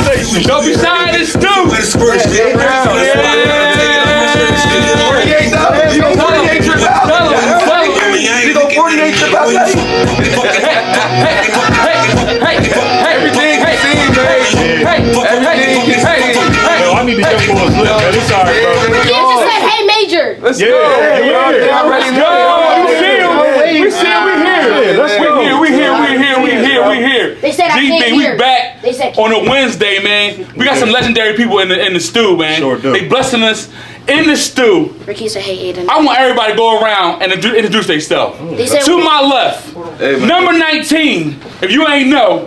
conversation. Don't be shy in this stew. With a squirt, shit. $48. You go 48 trip out. You go 48 trip out. Everything seen, baby. Everything seen. Yo, I need to get more slip, man. It's alright, bro. You just said, hey, Major. Let's go. Yeah. Let's go. We here. They said I can't GB, hear. we back They said on a Wednesday, man. We got some legendary people in the stew, man. Sure do. They blessing us in the stew. Ricky said, hey, Aiden. I want everybody to go around and introduce themselves. They said, To my left, number 19, if you ain't know,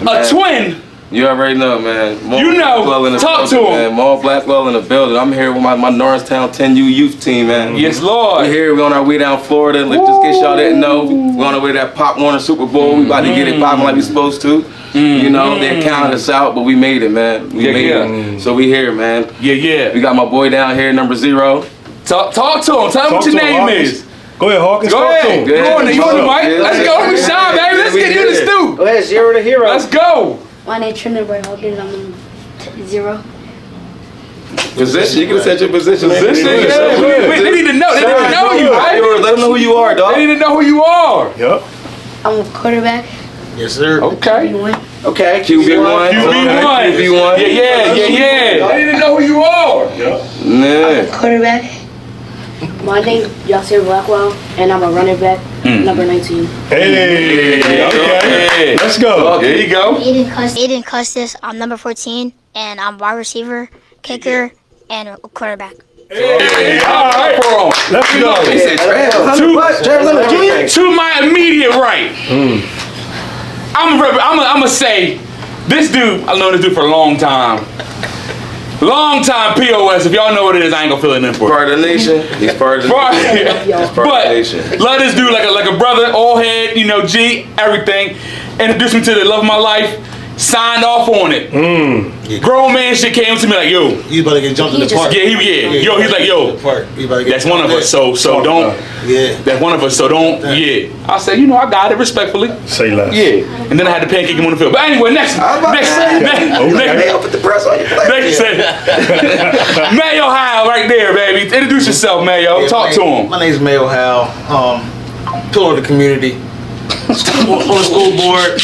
a twin. You already know, man. You know. Talk to him. Man. Maul Blackwell in the building. I'm here with my Norristown 10U youth team, man. Yes, Lord. We're here. We're on our way down Florida. Like, just in case y'all didn't know, we're on our way to that Pop Warner Super Bowl. We about to get it popping like we supposed to. You know, they counted us out, but we made it, man. We made it. So we here, man. Yeah. We got my boy down here, number 0. Talk to him. Tell him what your name is. Go ahead, Hawkins. Go ahead. You on the mic. Let's go. We shine, baby. Let's get you in the stew. Go ahead, 0 to hero. Let's go. my name's Trinidad Boy Hawkins. I'm in 0. Position. You can set your position. They need to know. They need to know you, right? Let them know who you are, dog. They need to know who you are. Yep. I'm a quarterback. Yes, sir. Okay. Okay. QB1. QB1. QB1. Yeah. They need to know who you are. Yeah. Quarterback. My name Yasir Blackwell, and I'm a running back, number 19. Hey. Okay. Let's go. There you go. Aiden Custis. I'm number 14, and I'm wide receiver, kicker, and a quarterback. Hey, all right. Let's go. He said Trav. To my immediate right, I'm gonna say this dude. I've known this dude for a long time. Long time POS. If y'all know what it is, I ain't gonna fill it in for you. Part of the nation. He's part of the nation. He's part of the nation. Love this dude like a brother, all head, G, everything. Introduced me to the love of my life. Signed off on it. Grown man shit came to me like, yo. You about to get jumped in the park. Yo, he's like, yo. That's one of us. So don't. Yeah. That's one of us. So don't. Yeah. I said, I got it respectfully. Say less. Yeah. And then I had to pancake him on the field. But anyway, next. Next. Put the press on your plate. Mayo Howell right there, baby. Introduce yourself, Mayo. Talk to him. My name's Mayo Howell. Pillar of the community. On the school board,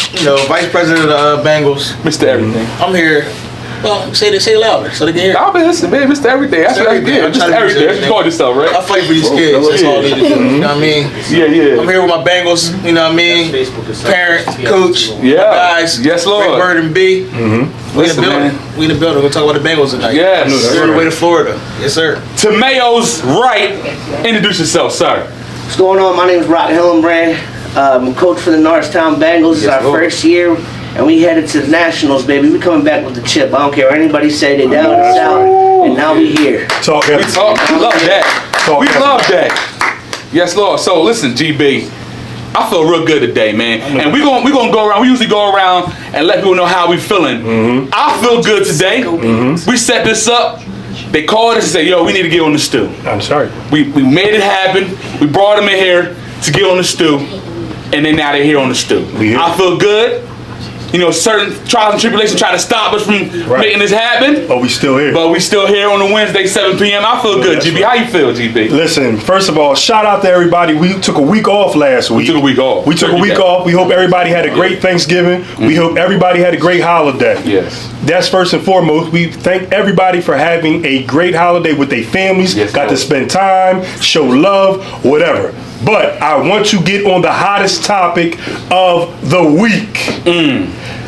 vice president of the Bengals. Mr. Everything. I'm here. Well, say it louder so they can hear. I'll be listening, man. Mr. Everything. That's what I did. Mr. Everything. That's what you call yourself, right? I fight for these kids. That's all I need to do. You know what I mean? Yeah. I'm here with my Bengals. You know what I mean? Parent, coach, guys. Yes, Lord. Rick Bird and B. We in the building. We in the building. We're talking about the Bengals tonight. Yes. We're on the way to Florida. Yes, sir. To Mayo's right, introduce yourself, sir. What's going on? My name is Rock Hillenbrand. I'm a coach for the Norristown Bengals. It's our first year, and we headed to the Nationals, baby. We coming back with the chip. I don't care what anybody say. They down and south, and now we here. Talk. We love that. We love that. Yes, Lord. So listen, GB. I feel real good today, man. And we're gonna go around. We usually go around and let people know how we feeling. I feel good today. We set this up. They called us and said, yo, we need to get on the stew. I'm sorry. We made it happen. We brought them in here to get on the stew. And then now they're here on the stew. I feel good. Certain trials and tribulations try to stop us from making this happen. But we still here. On a Wednesday, 7 p.m. I feel good, GB. How you feel, GB? Listen, first of all, shout out to everybody. We took a week off last week. We took a week off. We hope everybody had a great Thanksgiving. We hope everybody had a great holiday. Yes. That's first and foremost. We thank everybody for having a great holiday with their families. Got to spend time, show love, whatever. But I want to get on the hottest topic of the week.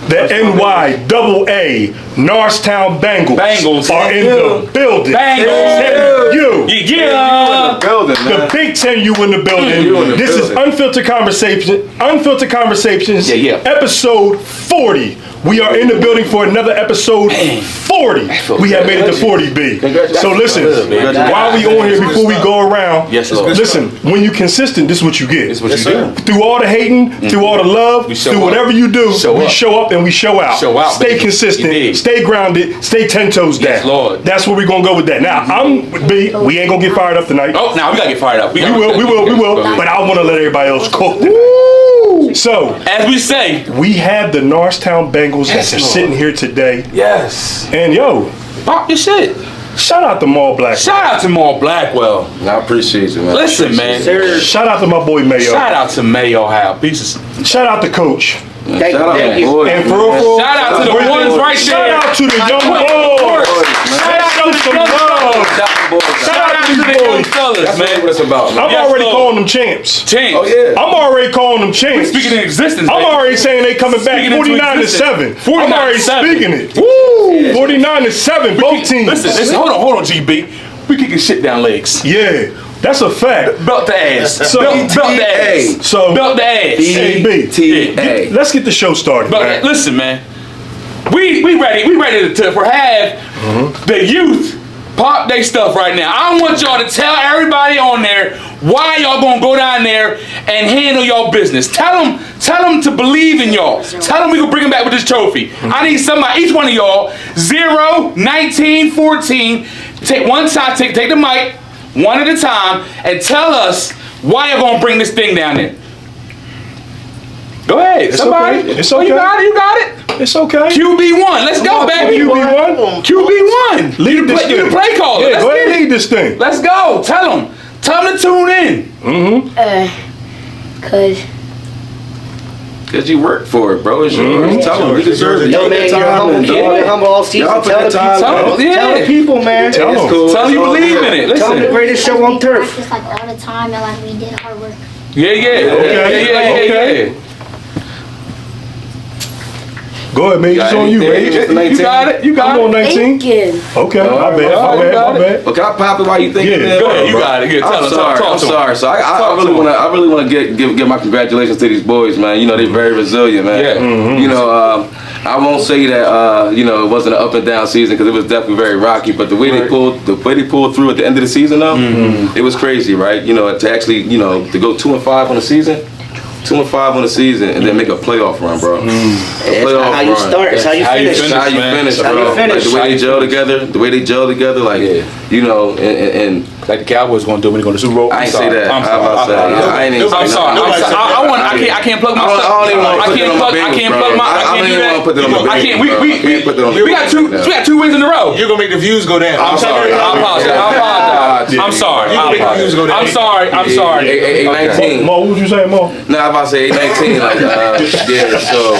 The NYAA Norristown Bengals are in the building. The Big 10U in the building. This is Unfiltered Conversations. Episode 40. We are in the building for another episode 40. We have made it to 40B. So listen, while we on here, before we go around, listen, when you're consistent, this is what you get. Through all the hating, through all the love, through whatever you do, we show up and we show out. Stay consistent, stay grounded, stay 10 toes down. That's where we're going to go with that. Now, I'm with B. We ain't going to get fired up tonight. Oh, now we got to get fired up. We will. But I want to let everybody else cook tonight. So, as we say, we have the Norristown Bengals that are sitting here today. Yes. And yo, pop your shit. Shout out to Maul Blackwell. Shout out to Maul Blackwell. I appreciate you, man. Listen, man. Shout out to my boy Mayo. Shout out to Mayo Hal. Pieces. Shout out to Coach. Thank Shout you. out, And for shout out to the ones right there. Shout out to the young boys. Shout out to the young fellas. Shout out to the young fellas, That's man. what it's about, man. I'm already calling them champs. Champs. Oh, yeah. I'm already calling them champs. Speaking in existence. I'm baby. already saying they coming back Speaking into 49-7. 49-7. I'm already speaking it. Woo! 49-7, both teams. Listen, hold on, GB. We kicking shit down legs. Yeah, that's a fact. Belt the ass. So- belt the ass. So, Belt the ass. T-A. let's get the show started, But man. listen, man. We ready. We ready to have the youth pop their stuff right now. I want y'all to tell everybody on there why y'all gonna go down there and handle y'all business. Tell them to believe in y'all. Tell them we gonna bring them back with this trophy. I need somebody, each one of y'all, 0, 19, 14. Take one time, take the mic, one at a time, and tell us why you're gonna bring this thing down there. Go ahead, It's somebody. okay. It's Oh, you okay. got it. You got it. It's okay. QB1. Let's go, baby. QB1. QB1. Lead this You the thing. play caller. Yeah, Let's go ahead get and it. lead this thing. Let's go. Tell them to tune in. Cause Cause you work for it, bro. It's yours. Tell them you deserve it. Yo, Y'all man, get you're time humble. in, You've dog. been humble all season. Y'all put Tell that the time people. in. Tell the people, man. Tell them. Tell them you believe in it. Tell them the Listen. greatest show on turf. Practice like all the time and like we did hard work. Yeah. Okay. Go ahead, man. It's on you, anything? man. You got it. You got I'm it. on 19. thinking. Okay, my bad, right, my you got bad. But can I pop it while you think? Yeah, go ahead. You got it. Yeah, tell I'm us. sorry. Talk I'm to 'em. sorry. So I Talk to 'em. really want to give my congratulations to these boys, man. You know they're very resilient, man. Yeah. You know, I won't say that you know it wasn't an up and down season because it was definitely very rocky. But the way they pulled through at the end of the season, though, it was crazy, right? You know, to actually to go 2-5 on the season. 2-5 on the season and then make a playoff run, bro. It's not how you start. It's how you finish. It's how you finish, How bro. you finish. Like the way they gel together, like you know, and Like the Cowboys going to do when they go to the Super Bowl. I ain't say that. I'm I was about to say, I ain't even I'm say sorry. that. I can't plug my I stuff. don't even want to put that on my I Bengals, can't bro. plug my. I I don't can't do even want to put that on the that. I Bengals, can't. bro. I can't put that on the We got Bengals. we got 2 wins in a row. You're gonna make the views go down. I'm sorry. I apologize. I'm sorry. You can make the views go down. I'm sorry. I'm sorry. 8-19. Mo, what would you say, Mo? Nah, I'm about to say 8-19. Like, yeah. So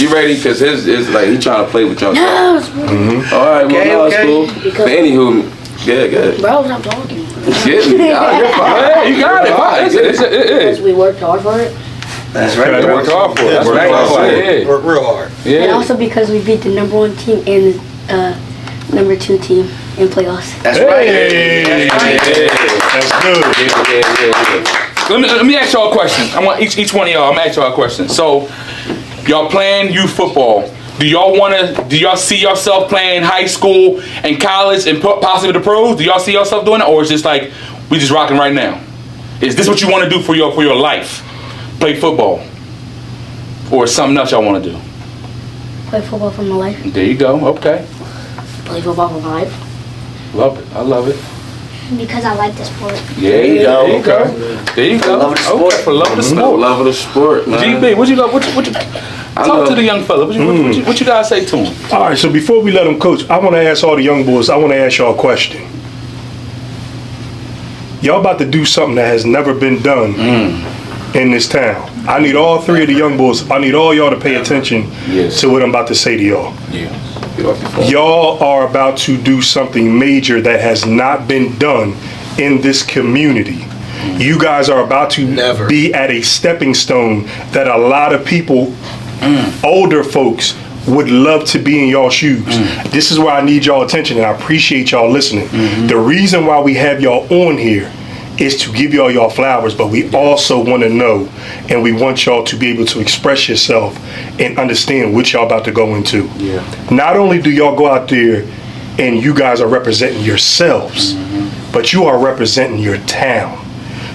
you ready? Cause his like he trying to play with y'all. All right, well, no, it's cool. Because- But anywho, good. Bro, stop talking. Get me. You're fine. Yeah, you got it. Because we worked hard for it. That's right. Okay. Worked hard for it. That's Worked right. hard for it. Yeah. Work real hard. And Yeah. also because we beat the #1 team and the #2 team in playoffs. That's right. Hey, that's good. Let me ask y'all a question. I want each one of y'all. I'm gonna ask y'all a question. So, y'all playing youth football. Do y'all see yourself playing high school and college and possibly the pros? Do y'all see yourself doing it, or is it just like we just rocking right now? Is this what you want to do for your life? Play football, or is something else y'all want to do? Play football for my life. There you go. Okay, Play football for my life. love it. I love it. Because I like the sport. Yeah, There you go. There you go. There you go. love of the sport. Okay, for love of the No sport. love of the sport, man. GB, what you got? What you talk to the young fella? What you guys say to him? All right, so before we let them coach, I want to ask all the young boys, I want to ask y'all a question. Y'all about to do something that has never been done in this town. I need all 3 of the young boys, I need all y'all to pay attention to what I'm about to say to y'all. Yeah. Get off your phone. Y'all are about to do something major that has not been done in this community. You guys are about to Never. be at a stepping stone that a lot of people, older folks, would love to be in y'all shoes. This is where I need y'all attention, and I appreciate y'all listening. The reason why we have y'all on here is to give y'all flowers, but we also want to know, and we want y'all to be able to express yourself and understand what y'all about to go into. Yeah. Not only do y'all go out there and you guys are representing yourselves, but you are representing your town.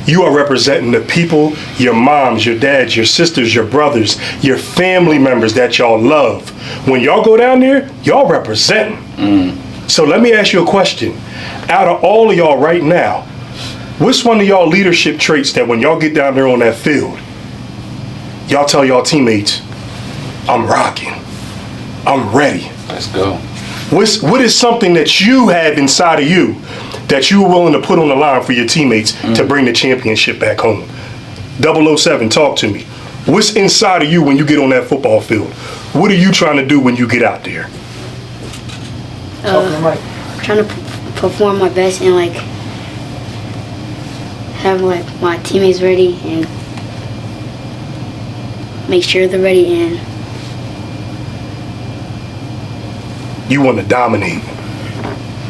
You are representing the people, your moms, your dads, your sisters, your brothers, your family members that y'all love. When y'all go down there, y'all representing. So let me ask you a question. Out of all of y'all right now, what's one of y'all leadership traits that when y'all get down there on that field, y'all tell y'all teammates, I'm rocking. I'm ready. Let's go. What is something that you have inside of you that you were willing to put on the line for your teammates to bring the championship back home? 007, talk to me. What's inside of you when you get on that football field? What are you trying to do when you get out there? Trying to perform my best and like have like my teammates ready and make sure they're ready, and you want to dominate.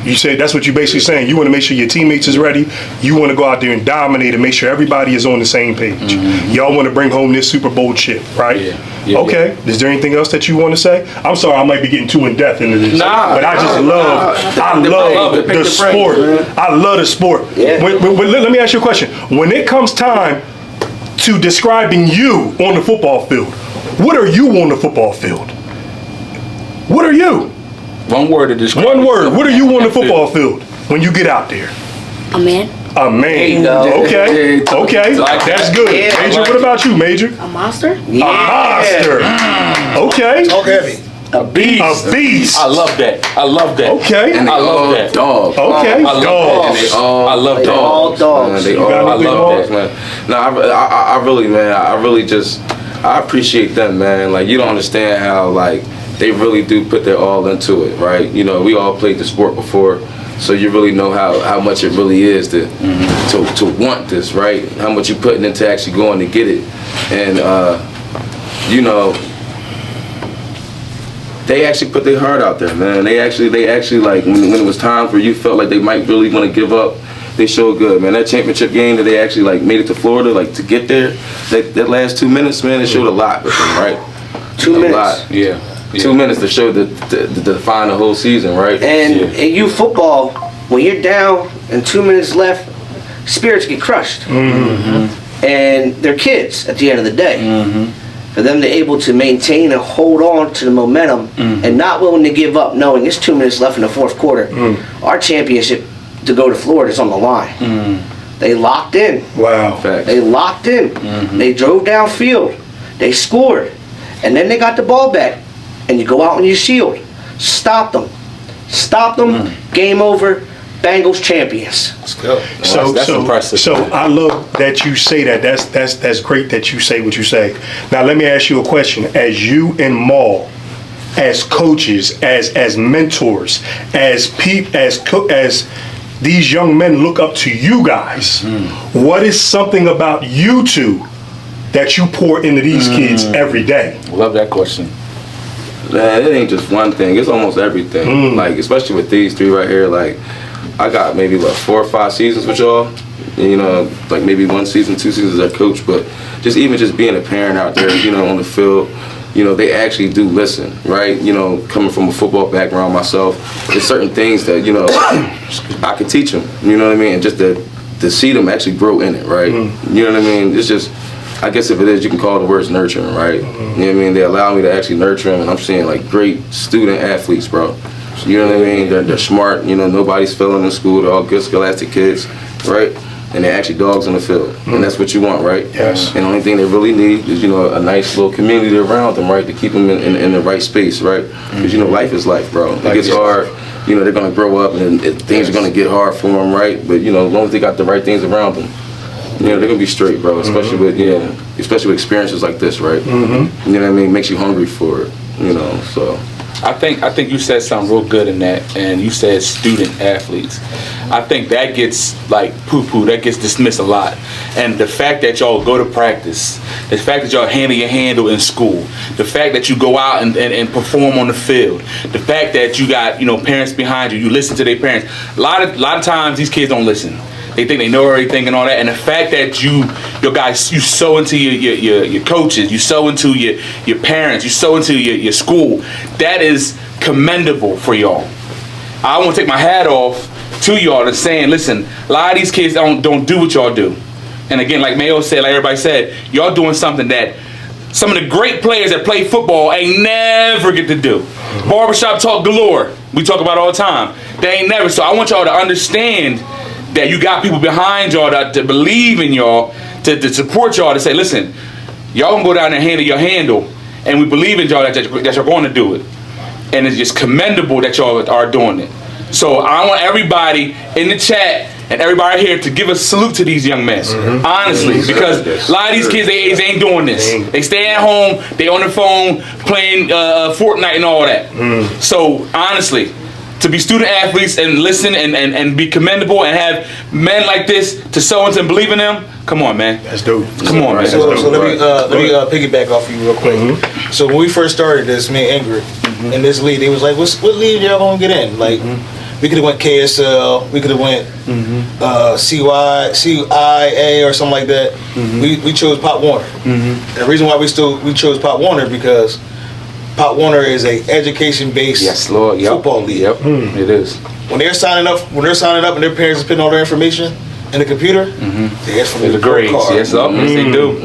You say that's what you're basically saying. You want to make sure your teammates is ready. You want to go out there and dominate and make sure everybody is on the same page. Y'all want to bring home this Super Bowl chip, right? Yeah, okay. Yeah. Is there anything else that you want to say? I'm sorry, I might be getting too in depth into this. But I just love the sport. I love the sport. Yeah. Let me ask you a question. When it comes time to describing you on the football field, what are you on the football field? What are you? One word to describe. One word. What are you on the football field when you get out there? a man. A man. Okay. Okay. That's good. Yeah, Major, what about you, Major? A monster? A monster. Okay. Talk heavy. A beast. A beast. I love that. I love that. Okay. And they I love all that. Dog. Okay. I love Dogs. And they all I love They dogs. all dogs. Man, they You all, got I any big love dogs? that, man. No, I really, man, I really just, I appreciate them, man. Like, you don't understand how, like, they really do put their all into it, right? You know, we all played the sport before, so you really know how much it really is to want this, right? How much you're putting into actually going to get it. And, you know, they actually put their heart out there, man. They actually like, when it was time for you felt like they might really want to give up, they showed good, man. That championship game that they actually like made it to Florida, like to get there, that last 2 minutes, man, it showed a lot with them, right? 2 minutes. A lot. Yeah. 2 minutes to show to define the whole season, right? And in youth football, when you're down and 2 minutes left, spirits get crushed. Mm-hmm. And they're kids at the end of the day. Mm-hmm. For them to able to maintain and hold on to the momentum and not willing to give up, knowing it's 2 minutes left in the fourth quarter, our championship to go to Florida is on the line. They locked in. Wow. Facts. They locked in. They drove downfield. They scored. And then they got the ball back. And you go out on your shield. Stop them. Stop them. Game over. Bengals champions. Let's go. So that's impressive. So I love that you say that. That's great that you say what you say. Now let me ask you a question. As you and Maul, as coaches, as mentors, as these young men look up to you guys, what is something about you two that you pour into these kids every day? Love that question. Man, it ain't just one thing. It's almost everything. Like, especially with these three right here, like, I got maybe, 4 or 5 seasons with y'all. You know, like maybe 1 season, 2 seasons as a coach. But just being a parent out there, you know, on the field, you know, they actually do listen, right? You know, coming from a football background myself, there's certain things that, you know, I could teach them, you know what I mean? And just to see them actually grow in it, right? You know what I mean? It's just, I guess if it is, you can call the words nurturing, right? You know what I mean? They allow me to actually nurture them, and I'm seeing, like, great student athletes, bro. You know what I mean? They're smart, you know, nobody's failing in school, they're all good scholastic kids, right? And they're actually dogs on the field, and that's what you want, right? Yes. And the only thing they really need is, you know, a nice little community around them, right, to keep them in the right space, right? Because, you know, life is life, bro. It gets hard. You know, they're going to grow up, and things are going to get hard for them, right? But, you know, as long as they got the right things around them, you know, they're going to be straight, bro, especially with, you know, especially with experiences like this, right? You know what I mean? Makes you hungry for it, you know, so. I think you said something real good in that, and you said student athletes. I think that gets like poo-poo, that gets dismissed a lot. And the fact that y'all go to practice, the fact that y'all handle in school, the fact that you go out and perform on the field, the fact that you got, you know, parents behind you, you listen to their parents. A lot of times these kids don't listen. They think they know everything and all that, and the fact that you sow into your coaches, you sow into your parents, you sow into your school, that is commendable for y'all. I want to take my hat off to y'all and saying, listen, a lot of these kids don't do what y'all do. And again, like Mayo said, like everybody said, y'all doing something that some of the great players that play football ain't never get to do. Barbershop talk galore, we talk about all the time. They ain't never. So I want y'all to understand that you got people behind y'all to believe in y'all, to support y'all, to say, listen, Y'all gonna go down there and handle your handle, and we believe in y'all that you're going to do it. And it's just commendable that y'all are doing it. So I want everybody in the chat and everybody here to give a salute to these young men, honestly, because a lot of these kids, they ain't doing this. They stay at home, they on their phone playing Fortnite and all that. So honestly, to be student athletes and listen and be commendable and have men like this to sow into and believe in them, come on, man. That's dope. Come on, man. So let me piggyback off you real quick. So when we first started this, me and Ingrid, in this league, they was like, what league y'all gonna get in? Like, we could have went KSL, we could have went CIA or something like that. We chose Pop Warner. And the reason why we chose Pop Warner because Pop Warner is a education-based football league. It is. When they're signing up and their parents are putting all their information in the computer, they ask for the grades. card. Yes, they do.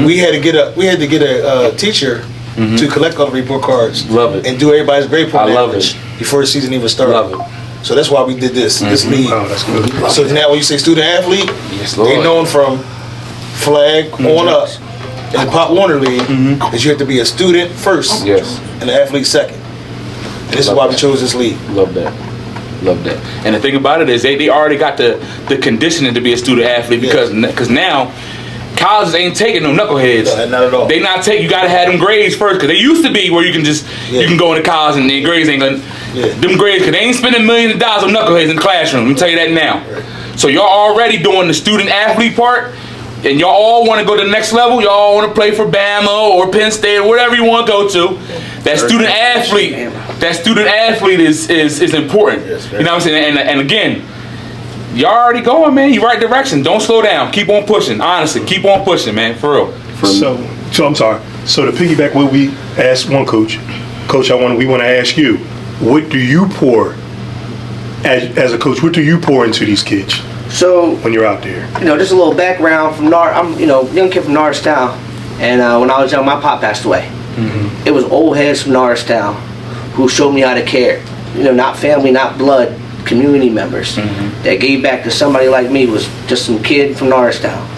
We had to get a teacher to collect all the report cards. Love it. And do everybody's grade point I love average it. before the season even started. Love it. So that's why we did this league. Oh, that's good. So now when you say student athlete, Yes, Lord. they known from flag on up in the Pop Warner League that you have to be a student first Yes. and an athlete second. And this is why we chose this league. Love that. Love that. And the thing about it is they already got the conditioning to be a student athlete because now colleges ain't taking no knuckleheads. No, not at all. They not take. You gotta have them grades first because they used to be where you can just you can go into college and their grades ain't gonna them grades because they ain't spending millions of dollars on knuckleheads in the classroom. Let me tell you that now. Right. So y'all already doing the student athlete part. And y'all all want to go to the next level. Y'all want to play for Bama or Penn State or whatever you want to go to. That student athlete is important. You know what I'm saying? And again, y'all already going, man. You right direction. Don't slow down. Keep on pushing. Honestly, keep on pushing, man. For real. So I'm sorry. So to piggyback what we asked one coach, we want to ask you, what do you pour as a coach? What do you pour into these kids? So when you're out there, just a little background from I'm young kid from Norristown, and when I was young, my pop passed away. It was old heads from Norristown who showed me how to care. Not family, not blood, community members that gave back to somebody like me who was just some kid from Norristown.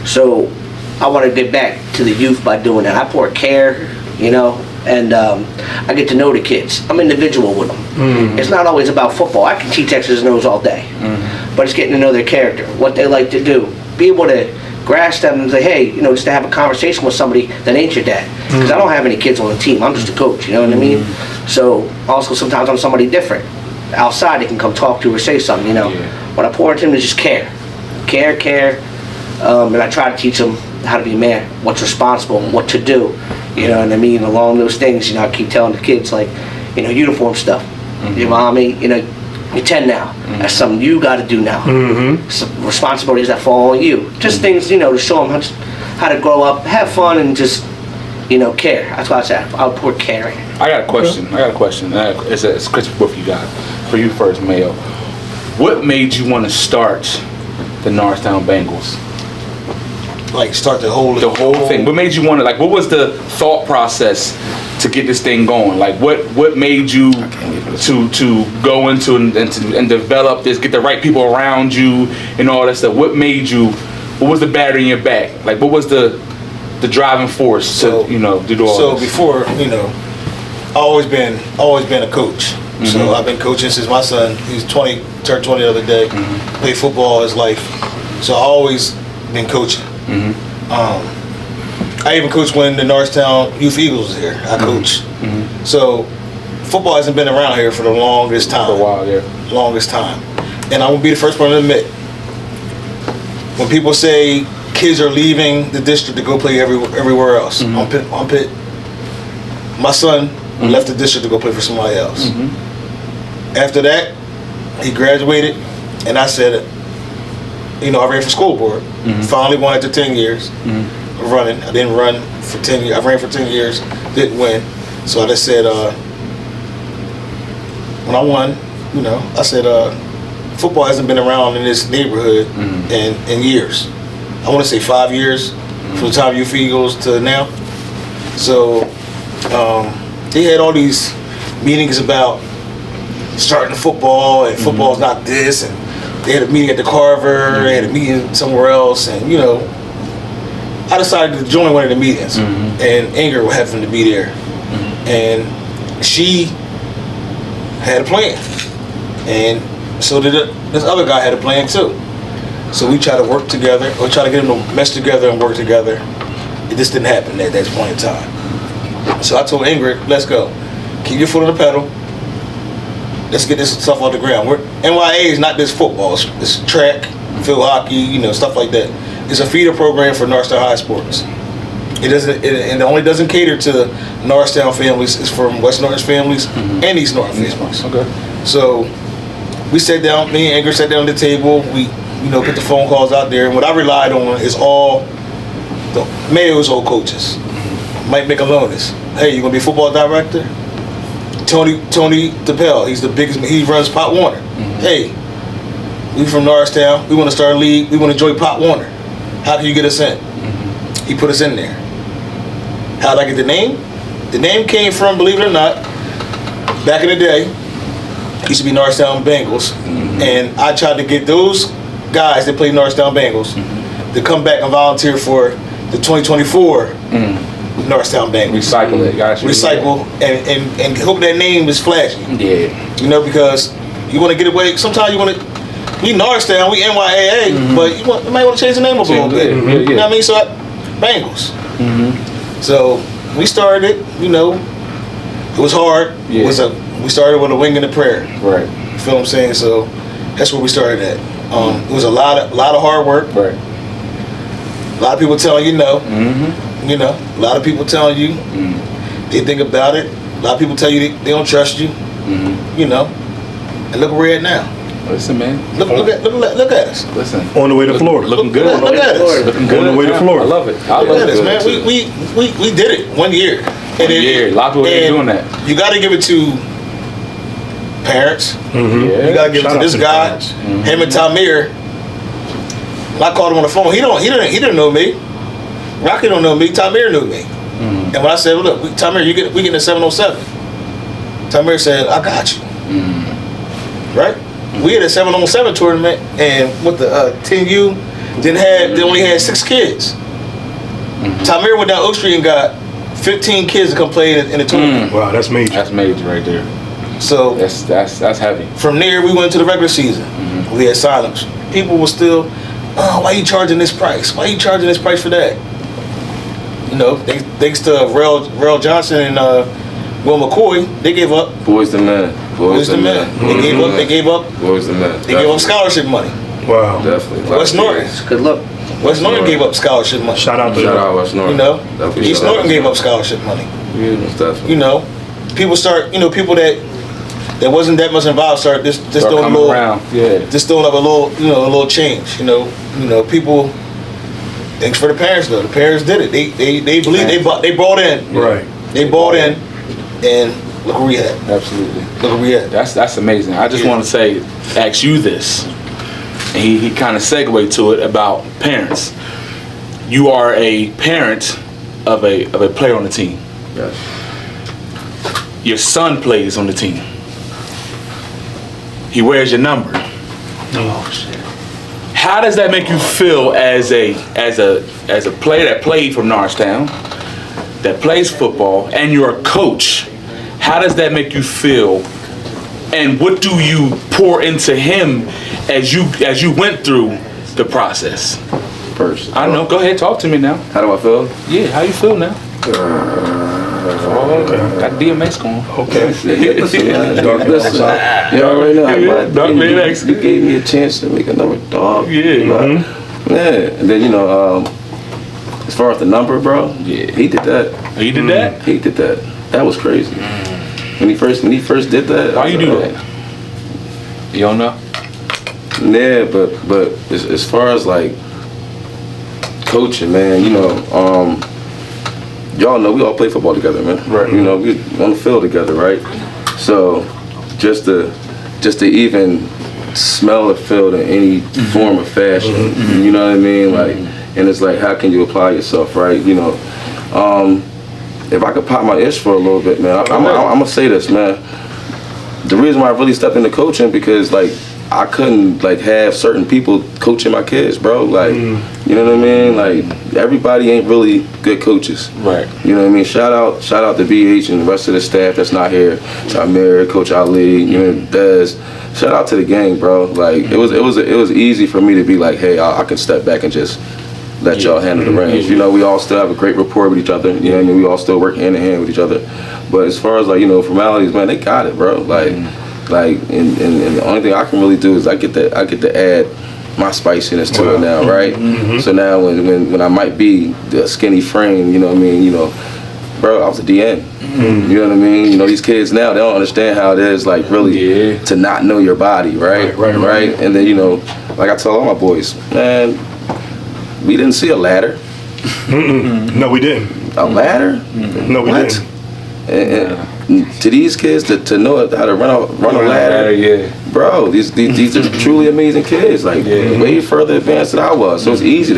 So I want to get back to the youth by doing that. I pour care, and I get to know the kids. I'm individual with them. It's not always about football. I can teach X's and O's all day, but it's getting to know their character, what they like to do, be able to grasp them and say, hey, just to have a conversation with somebody that ain't your dad. Because I don't have any kids on the team. I'm just a coach, you know what I mean? So also sometimes I'm somebody different. Outside they can come talk to or say something, What I pour into them is just care. And I try to teach them how to be a man, what's responsible, what to do. You know what I mean? Along those things, I keep telling the kids, like, uniform stuff. Your mommy, you're 10 now. That's something you got to do now. Some responsibilities that fall on you. Just things, to show them how to grow up, have fun, and just, care. That's what I said. I'll pour care in. I got a question. It's a question for both of you guys. For you first, Mayo. What made you want to start the Norristown Bengals? Like start the whole thing. What made you want to what was the thought process to get this thing going? Like what made you to go into and develop this, get the right people around you and all that stuff? What was the battery in your back? Like what was the driving force to do all this? So before, I always been a coach. So I've been coaching since my son, he's turned 20 the other day, played football all his life. So I always been coaching. I even coached when the Norristown Youth Eagles was here. I coached. So football hasn't been around here for the longest time. For a while, yeah. Longest time. And I'm gonna be the first one to admit, when people say kids are leaving the district to go play everywhere else, my son left the district to go play for somebody else. After that, he graduated, and I said, I ran for school board. Finally won after 10 years of running. I didn't run for 10 years. I ran for 10 years, didn't win. So I just said, when I won, I said, football hasn't been around in this neighborhood in years. I want to say 5 years from the time Youth Eagles to now. So they had all these meetings about starting football, and football's not this, and they had a meeting at the Carver, they had a meeting somewhere else, and I decided to join one of the meetings, and Inger happened to be there, and she had a plan, and so did this other guy had a plan too. So we tried to work together, or try to get them to mesh together and work together. It just didn't happen at that point in time. So I told Ingrid, let's go. Keep your foot on the pedal. Let's get this stuff off the ground. NYA is not just football. It's track, field hockey, stuff like that. It's a feeder program for Norristown High Sports. It doesn't. It only doesn't cater to Norristown families. It's from West Norris families and East Norris families. Okay. So we sat down. Me and Ingrid sat down at the table. We, put the phone calls out there. And what I relied on is all the Mayo's old coaches. Mike Michelonis. Hey, you gonna be a football director? Tony DePel. He's the biggest. He runs Pop Warner. Hey, we from Norristown. We want to start a league. We want to join Pop Warner. How can you get us in? He put us in there. How did I get the name? The name came from, believe it or not, back in the day, it used to be Norristown Bengals, and I tried to get those guys that played Norristown Bengals to come back and volunteer for the 2024 Norristown Bengals. Recycle it, guys. Recycle and hope that name is flashy. Yeah. Because you want to get away. Sometimes you want to. We Norristown, we NYAA, but you might want to change the name up a little bit. Yeah. You know what I mean? So Bengals. So we started. It was hard. Yeah. We started with a wing and a prayer. Right. You feel what I'm saying? So that's where we started at. It was a lot of hard work. Right. A lot of people telling you no. A lot of people telling you they think about it. A lot of people tell you they don't trust you. And look where we're at now. Listen, man. Look at us. Listen. On the way to Florida. Looking good. Look at us. Looking good. On the way to Florida. I love it. Look at us, man. We did it 1 year. A lot of people ain't doing that. You got to give it to parents. Yeah. You got to give it to this guy. Him and Tamir. I called him on the phone. He didn't know me. Rocky don't know me. Tamir knew me. And when I said, well, look, Tamir, we getting a 707. Tamir said, I got you. Right? We had a 7-on-7 tournament, and with the 10U, they only had 6 kids. Tamir went down Oak Street and got 15 kids to come play in the tournament. Wow, that's major. That's major right there. So that's heavy. from there, we went to the regular season. We had silence. People were still, why you charging this price? Why you charging this price for that? Thanks to Rel Johnson and Will McCoy, they gave up. Boys the men. Boys the men. They gave up. Boys the men. They gave up scholarship money. Wow. Definitely. West Norris. Good luck. West Norton gave up scholarship money. Shout out to Shout out West Norris. Definitely East shout out Norton West gave up Norris. scholarship money. Definitely. People start. People that wasn't that much involved start just Start throwing a coming little, around. Yeah. just throwing up a little change. People. Thanks for the parents though. The parents did it. They believe they bought in. Right. They bought in, and look where we at. Absolutely. Look where we at. That's amazing. I just want to ask you this, and he kind of segued to it about parents. You are a parent of a player on the team. Yes. Your son plays on the team. He wears your number. Oh shit. How does that make you feel as a player that played for Norristown, that plays football, and you're a coach? How does that make you feel? And what do you pour into him as you went through the process? First. I don't know. Go ahead, talk to me now. How do I feel? Yeah, how you feel now? Got DMX going. Okay. Listen, you already know. Dark Man X. You gave me a chance to make another dog. Yeah. Yeah. And then as far as the number, bro. Yeah. He did that. Oh, you did that? He did that. That was crazy. When he first did that. Why you do that? You don't know? Yeah, but as far as like coaching, man, y'all know we all play football together, man. Right. We on the field together, right? So just to even smell the field in any form or fashion, you know what I mean? Like, and it's like, how can you apply yourself, right? If I could pop my ish for a little bit, man, I'm gonna say this, man. The reason why I really stepped into coaching because like I couldn't like have certain people coaching my kids, bro. Like, you know what I mean? Like, everybody ain't really good coaches. Right. You know what I mean? Shout out to BH and the rest of the staff that's not here. Tamir, Coach Ali, you know, Dez. Shout out to the gang, bro. Like, it was easy for me to be like, hey, I can step back and just let y'all handle the reins. You know, we all still have a great rapport with each other. You know what I mean? We all still work hand in hand with each other. But as far as like, you know, formalities, man, they got it, bro. Like, and the only thing I can really do is I get to add my spiciness to it now, right? So now when I might be the skinny frame, you know what I mean, you know, bro, I was a DN. You know what I mean? You know, these kids now, they don't understand how it is, like, really to not know your body, right? Right. And then, you know, like I tell all my boys, man, we didn't see a ladder. No, we didn't. A ladder? No, we didn't. And to these kids to know how to run a ladder, bro, these are truly amazing kids, like way further advanced than I was. So it's easy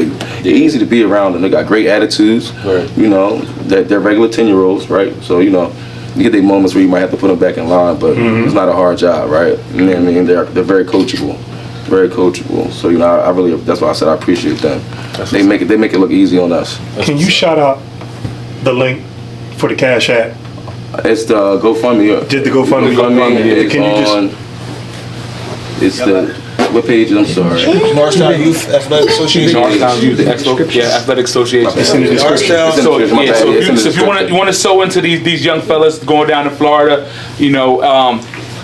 to be around them. They got great attitudes, you know, they're regular 10-year-olds, right? So, you know, you get their moments where you might have to put them back in line, but it's not a hard job, right? You know what I mean? They're very coachable. Very coachable. So, you know, I really, that's why I said I appreciate them. They make it look easy on us. Can you shout out the link for the Cash App? It's the GoFundMe. Did the GoFundMe? Can you just? It's the what page? I'm sorry. Norristown Youth Athletic Association. Norristown Youth Athletic Association. It's in the description. So if you want to sew into these young fellas going down to Florida, you know.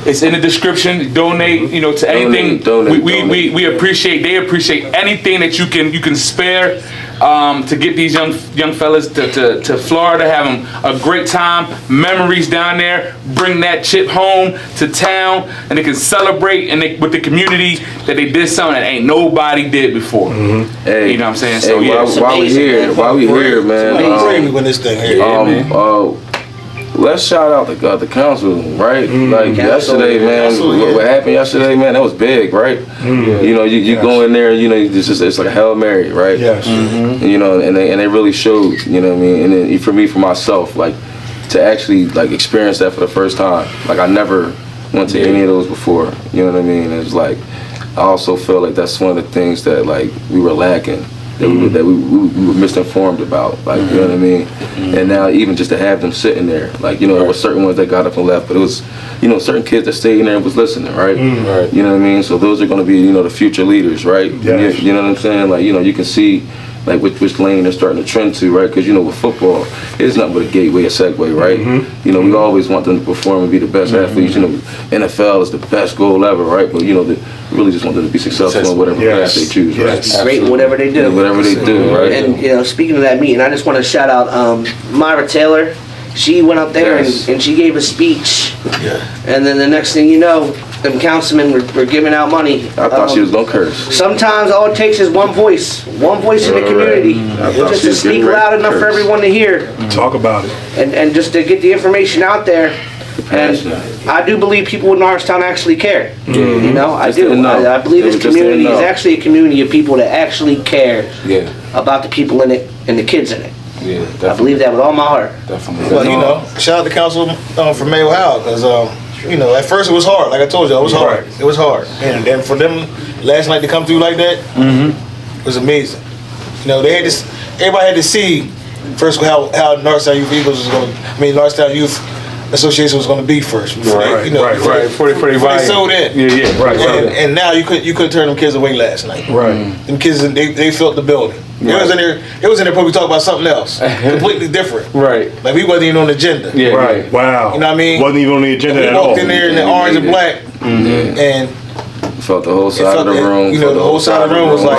It's in the description. Donate, you know, to anything. We appreciate. They appreciate anything that you can spare to get these young fellas to Florida, have them a great time, memories down there. Bring that chip home to town, and they can celebrate with the community that they did something that ain't nobody did before. Hey, you know what I'm saying? Hey, So yeah. while we here, man. When this thing here. Let's shout out the council, right? Like yesterday, man. What happened yesterday, man? That was big, right? You know, you go in there, you know, it's like a Hail Mary, right? Yes. You know, and they really showed, you know what I mean? And then for myself, like to actually like experience that for the first time. Like I never went to any of those before. You know what I mean? It's like I also feel like that's one of the things that like we were lacking. That we were misinformed about, like, you know what I mean? And now even just to have them sitting there, like, you know, there were certain ones that got up and left, but it was, you know, certain kids that stayed in there and was listening, right? You know what I mean? So those are going to be, you know, the future leaders, right? Yes. You know what I'm saying? Like, you know, you can see like which lane they're starting to trend to, right? Because, you know, with football, it's nothing but a gateway, a segue, right? You know, we always want them to perform and be the best athletes. You know, NFL is the best goal ever, right? But, you know, we really just want them to be successful in whatever path they choose, right? Great in whatever they do. Whatever they do, right? And, you know, speaking of that meeting, I just want to shout out Myra Taylor. She went up there and she gave a speech. And then the next thing you know, them councilmen were giving out money. I thought she was gonna curse. Sometimes all it takes is one voice in the community, just to speak loud enough for everyone to hear. Talk about it. And just to get the information out there. And I do believe people in Norristown actually care. You know, I do. I believe this community is actually a community of people that actually care about the people in it and the kids in it. Yeah, I believe that with all my heart. Definitely. Well, you know, shout out to council for Mayo Howe, because you know, at first it was hard. Like I told you, it was hard. It was hard, and then for them last night to come through like that, was amazing. You know, they had this. Everybody had to see first how Norristown Youth Eagles was going. Norristown Youth Association was going to be first. Before they sold in. And now you couldn't turn them kids away last night. Them kids, they filled the building. It was in there probably talk about something else, completely different. Like we wasn't even on the agenda. Wow. You know what I mean? Wasn't even on the agenda at all. We walked in there in the orange and black, and felt the whole side of the room. You know, the whole side of the room was like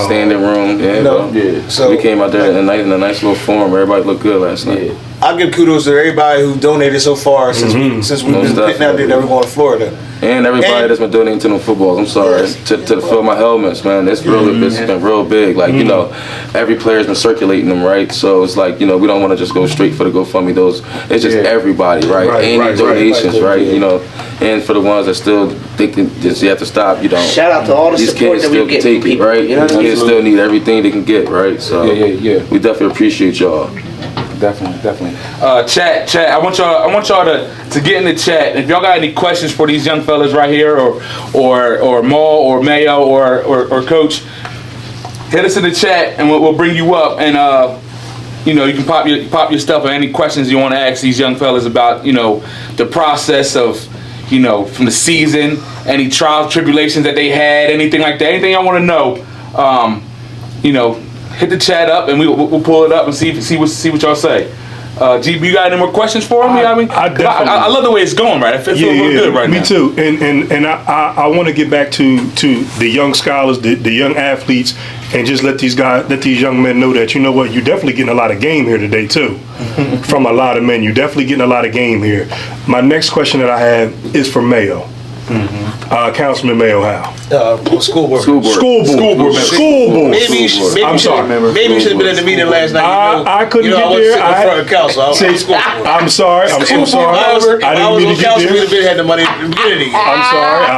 standing room. So we came out there in a nice little form. Everybody looked good last night. I give kudos to everybody who donated so far since we've been putting out there that we're going to Florida. And everybody that's been donating to them footballs. I'm sorry to fill my helmets, man. It's been real big. Like you know, every player's been circulating them, right? So it's like you know, we don't want to just go straight for the GoFundMe. It's just everybody, right? Any donations, right? You know, and for the ones that still think that you have to stop, you don't. Shout out to all the these support kids that still we get take from it, people, right? You know These kids still need everything they can get, right? So we definitely appreciate y'all. Definitely. Chat. I want y'all to get in the chat. If y'all got any questions for these young fellas right here, or Maul, or Mayo, or Coach, hit us in the chat, and we'll bring you up. And you can pop your stuff, or any questions you want to ask these young fellas about, the process of, from the season, any trials, tribulations that they had, anything like that, anything y'all want to know. Hit the chat up, and we'll pull it up and see what y'all say. GB, you got any more questions for me? I love the way it's going, right? It feels real good right now. Me too. And I want to get back to the young scholars, the young athletes, and just let these young men know that, you're definitely getting a lot of game here today too. From a lot of men, you're definitely getting a lot of game here. My next question that I have is for Mayo. Councilman Mayo Howe. School board. Maybe you should have been at the meeting last night. I couldn't get there. I'm sorry. I didn't mean to get there. We'd have had the money at the beginning. I'm sorry.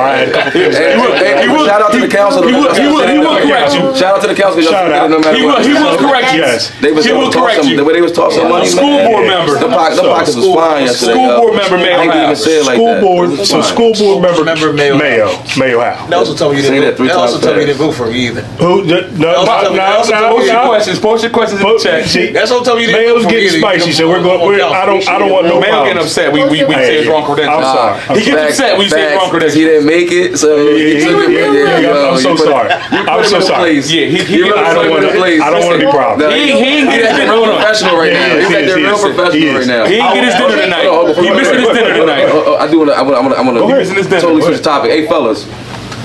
I had a couple things. Shout out to the council. He will correct you. Shout out to the council. Shout out. No matter what. He will correct you. Yes. He will correct you. The way they was tossing money. School board member. The pockets was flying yesterday. School board member Mayo I didn't even say it like that. School board member Mayo Howe. They also told me you didn't vote for me either. Who? No. Post your questions in the chat. That's what told me you didn't Mayo's vote for me getting either. spicy, so I don't want no Mayo getting upset. We say his wrong credentials. I'm sorry. He gets upset when you say his wrong credentials. He didn't make it, so he took it. I'm so sorry. I'm so sorry. Yeah, I don't want to be proud. He ain't get his dinner professional right now. He's like real professional right now. He ain't get his dinner tonight. He missing his dinner tonight. I want to totally switch the topic. Hey, fellas.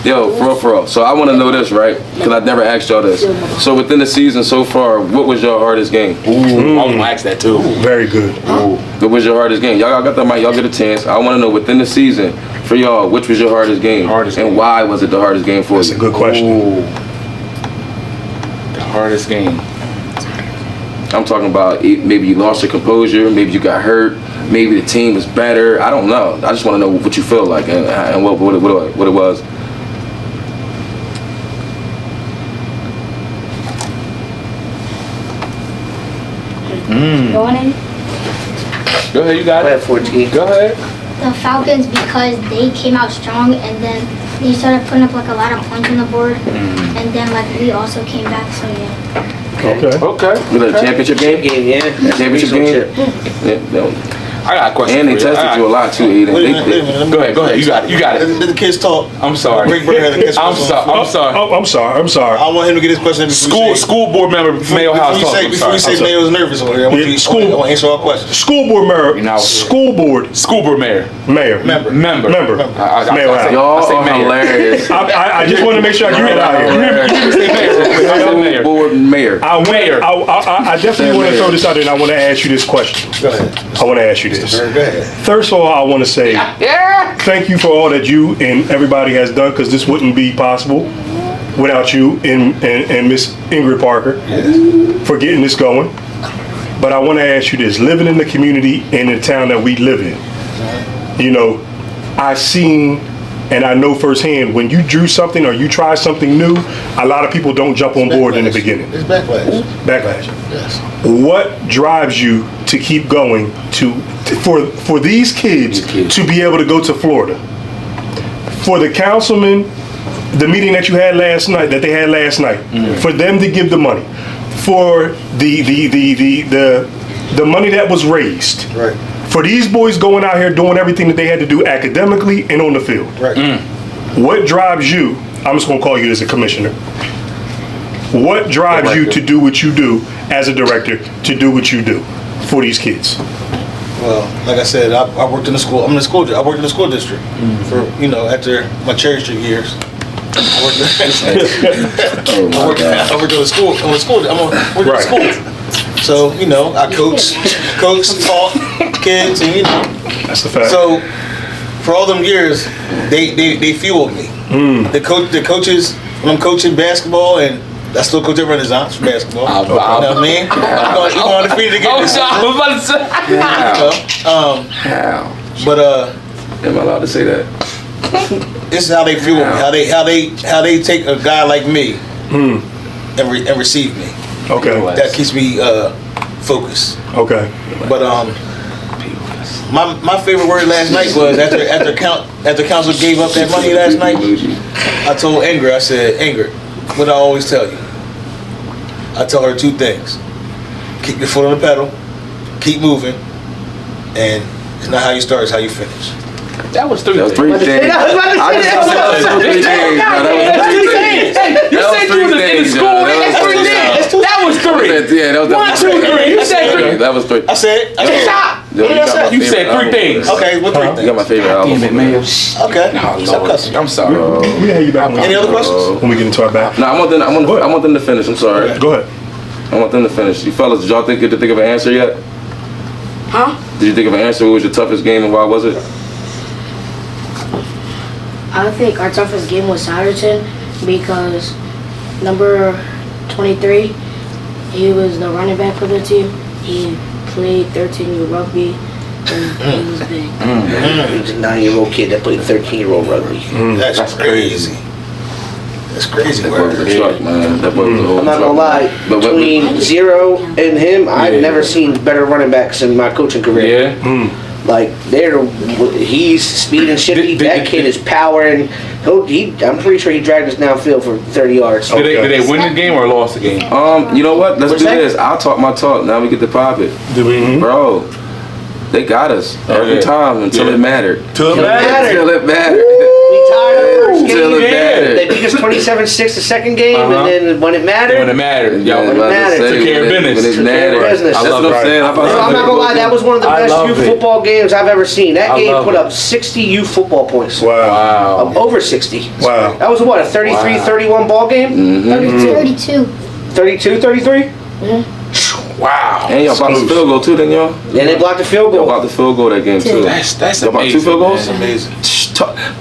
Yo, for real. So I want to know this, right? Because I've never asked y'all this. So within the season so far, what was your hardest game? I was going to ask that too. Very good. What was your hardest game? Y'all got that mic. Y'all get a chance. I want to know within the season, for y'all, which was your hardest game? And why was it the hardest game for you? That's a good question. The hardest game. I'm talking about maybe you lost your composure, maybe you got hurt, maybe the team was better. I don't know. I just want to know what you feel like and what it was. Going in. Go ahead, you got it. 14. Go ahead. The Falcons, because they came out strong, and then they started putting up a lot of points on the board, and then we also came back. So yeah. Okay. Was it a championship game? Championship game? Yeah. I got a question. And they tested you a lot too, Aiden. Wait a minute. Go ahead. You got it. Let the kids talk. I'm sorry. I'm sorry. I want him to get his question. School board member Mayo House. Before you say Mayo's nervous over here, I want you to answer our questions. School board mayor. Member. Mayo House. Y'all are hilarious. I just want to make sure I get it out here. Mayor. Board mayor. I definitely want to throw this out there, and I want to ask you this question. Go ahead. I want to ask you this. Go ahead. First of all, I want to say thank you for all that you and everybody has done, because this wouldn't be possible without you and Miss Ingrid Parker for getting this going. But I want to ask you this. Living in the community and the town that we live in, I've seen and I know firsthand when you drew something or you try something new, a lot of people don't jump on board in the beginning. It's backlash. Yes. What drives you to keep going for these kids to be able to go to Florida? For the councilman, the meeting that you had last night, for them to give the money, for the money that was raised. Right. For these boys going out here doing everything that they had to do academically and on the field. Right. What drives you, I'm just going to call you as a commissioner, what drives you to do what you do as a director, to do what you do for these kids? Well, like I said, I worked in the school. I worked in the school district for, after my Cherry Street years. I worked in the school. I'm in school. So, I coach, taught kids, and That's the fact. So, for all them years, they fueled me. The coaches, when I'm coaching basketball, and I still coach at Renaissance for basketball. You know what I mean? We're undefeated again this season. I'm about to say. But am I allowed to say that? this is how they fuel me. How they take a guy like me and receive me. Okay. That keeps me focus. Okay. But my favorite word last night was after council gave up that money last night. I told Ingrid, I said, Ingrid, what I always tell you. I tell her two things: keep your foot on the pedal, keep moving, and it's not how you start, it's how you finish. That was three things. You said you was in school. That's three things. That was three. Yeah, that was 1, 2, 3. You said three. That was three. I said. You said three things. Okay, what three things? You got my favorite album. Damn it, man. Okay. Stop cussing. I'm sorry. We have you back. Any other questions? When we get into our back. No, I want them to finish. I'm sorry. Go ahead. I want them to finish. You fellas, did y'all get to think of an answer yet? Huh? Did you think of an answer? What was your toughest game and why was it? I think our toughest game was Satterton because number 23, he was the running back for the team. He played 13-year rugby and he was big. He's a 9-year-old kid that played 13-year-old rugby. That's crazy. That's crazy. That boy was a truck, man. That boy was a whole I'm not gonna lie, between Zero and him, I've never seen better running backs in my coaching career. Yeah. Like he's speed and shifty. That kid is power, and I'm pretty sure he dragged us downfield for 30 yards. Did they win the game or lost the game? You know what? Let's What's do that? this. I'll talk my talk. Now we get to pop it. Bro, they got us every time until it mattered. Till it mattered. We tied our first Till it game. mattered. They beat us 27-6 the second game, and then when it mattered, When it mattered. Yeah, when it mattered. Took care of business. When it Took care of mattered. business. That's I love what I'm saying. I'm not gonna lie, that was one of the I best love youth it. football games I've ever seen. That I game love put it. up 60 youth football points. Wow. Over 60. Wow. That was what, a 33-31 ball game? 32. 32, 33? Wow. And y'all blocked the field goal too, didn't y'all? And they blocked the field Y'all goal. blocked the field goal that game too. That's Y'all blocked amazing. 2 field goals? man. Amazing.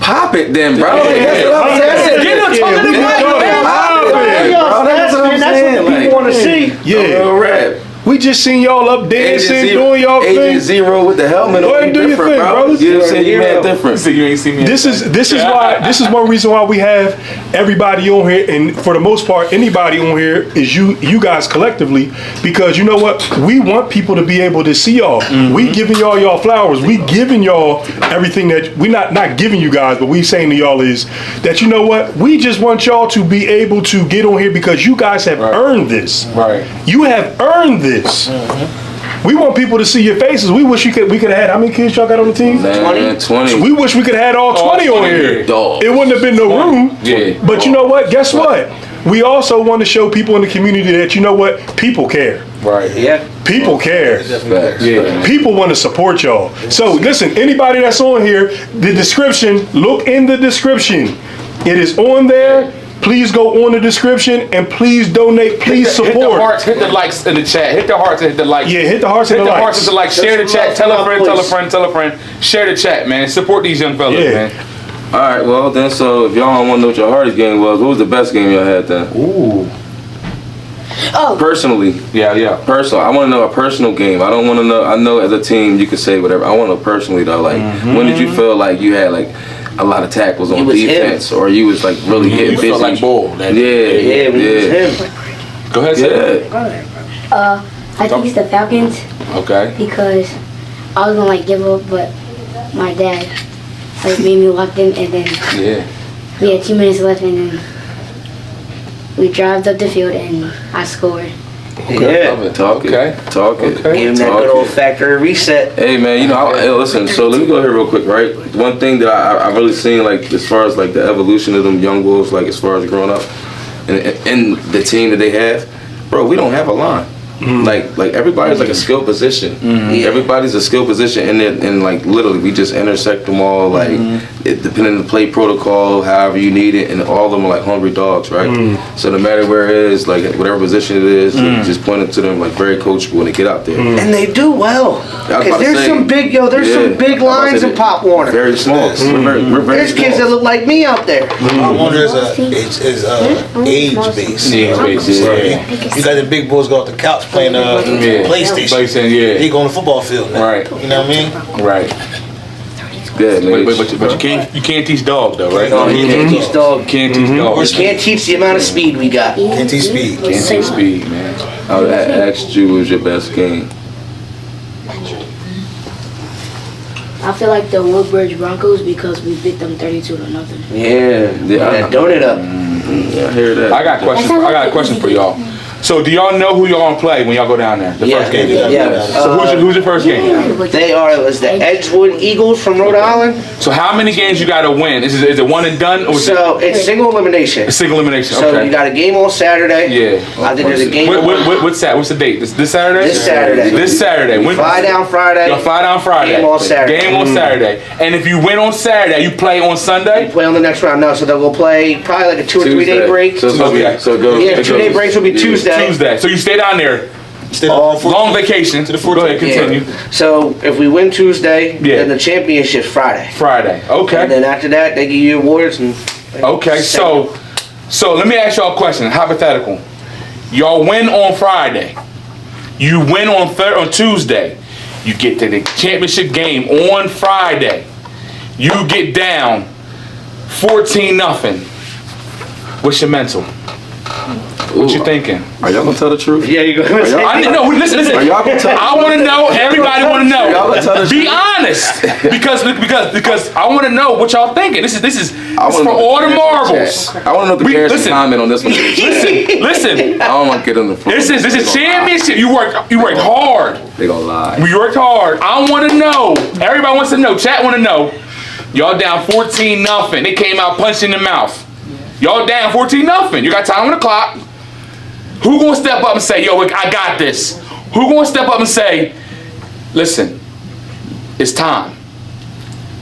Pop it then, bro. Like, that's what I'm saying. Get him talking to the mic, man. Pop it, bro. That's what I'm saying. That's what people want to see. Yeah. Real rap. We just seen y'all up dancing, doing y'all Agent thing. Zero with the helmet Go on. ahead and do your different, thing, bro. brothers. You know what I'm saying? You mad You different. said you ain't seen me. This is one reason why we have everybody on here, and for the most part, anybody on here is you guys collectively, because you know what? We want people to be able to see y'all. We giving y'all flowers. We giving y'all everything that we not giving you guys, but we saying to y'all is that you know what? We just want y'all to be able to get on here because you guys have earned this. Right. You have earned this. We want people to see your faces. We wish we could have had, how many kids y'all got on the team? Man, 20. We wish we could have had all 20 on here. Dog. It wouldn't have been no room. Yeah. But you know what? Guess what? We also want to show people in the community that you know what? People care. Right. Yeah. People care. Yeah. People want to support y'all. So listen, anybody that's on here, the description, look in the description. It is on there. Please go on the description and please donate. Please support. Hit the hearts, hit the likes in the chat. Hit the hearts and hit the likes. Yeah, hit the hearts and Hit the the hearts likes. and the likes. Share the chat. Tell a friend, tell a friend, tell a friend. Share the chat, man. Support these young fellas, Yeah. man. All right, well then, so if y'all don't want to know what your hardest game was, what was the best game y'all had then? Ooh. Oh, Personally, Yeah. personal. I want to know a personal game. I don't want to know. I know as a team you can say whatever. I want to know personally though. Like, when did you feel like you had like a lot of tackles on You was defense, or you was like really hitting You busy? felt like bull. Yeah, Yeah, we was him. Go ahead, say Yeah. I think it's the Falcons Okay. because I was gonna like give up, but my dad like made me locked in, and then Yeah. we had 2 minutes left, and then we drove up the field and I scored. Yeah. Love it. Talk it. Okay. Talk it. Okay. Give him that Talk good old it. factory reset. Hey man, you know, hey, listen. So let me go here real quick, right? One thing that I really seen, like as far as like the evolution of them young bulls, like as far as growing up, and the team that they have, bro, we don't have a line. Like everybody's like a skill position. Everybody's a skill position, and like literally we just intersect them all. Like it, depending on the play protocol, however you need it, and all of them are like hungry dogs, right? So no matter where it is, like whatever position it is, you just point it to them like very coachable when they get out there. And they do well. about Because to there's say, some big, there's some big I'm about to lines say in Pop Warner. Very small. We're very There's kids that small. look like me out there. I wonder is age based. Yeah, basically. Yeah. You got the big boys go off the couch playing PlayStation. PlayStation, yeah. They go on the football field now. Right. You know what I mean? Right. Good, man. But you can't teach dog though, right? No, you can't teach dog. Can't teach dog. You can't teach the amount of speed we got. Can't teach speed. Can't teach speed, man. I asked you, what was your best game? I feel like the Woodbridge Broncos because we beat them 32-0. Yeah, that donut up. Yeah, I hear that. I got a question for y'all. So do y'all know who y'all gonna play when y'all go down there? The first game. Yeah. So who's your first game? They are the Edgewood Eagles from Rhode Island. So how many games you gotta win? Is it one and done or is So it's single elimination. it single elimination? So Okay. you got a game on Saturday. Yeah. I think there's a game. What's the date? This Saturday? This Saturday. This Saturday. When? Fly down Friday. You'll fly down Friday. Game on Saturday. Game on Saturday. And if you win on Saturday, you play on Sunday? Play on the next round. No, so they'll go play probably like a 2 or 3 day break. So Okay. it goes. Yeah, 2 day breaks will be Tuesday. Tuesday. So you stay down there. Long vacation. Go ahead, continue. So if we win Tuesday, Yeah. then the championship's Friday. Friday. Okay. And then after that, they give you awards and. Okay, so let me ask y'all a question, hypothetical. Y'all win on Friday. You win on Tuesday. You get to the championship game on Friday. You get down 14-0. What's your mental? What you thinking? Are y'all gonna tell the truth? Yeah, you go. I need to know. Listen. Are y'all gonna tell? I want to know. Everybody want to know. Y'all gonna tell the Be truth? honest, because I want to know what y'all thinking. This is I wanna for know all the the marbles. I want to know the parents listen. comment on this one. Listen. I don't want to get in the front. This is championship. You worked hard. They gonna lie. We worked hard. I want to know. Everybody wants to know. Chat want to know. Y'all down 14-0. They came out punching in the mouth. Y'all down 14-0. You got time on the clock. Who gonna step up and say, yo, I got this? Who gonna step up and say, listen, it's time.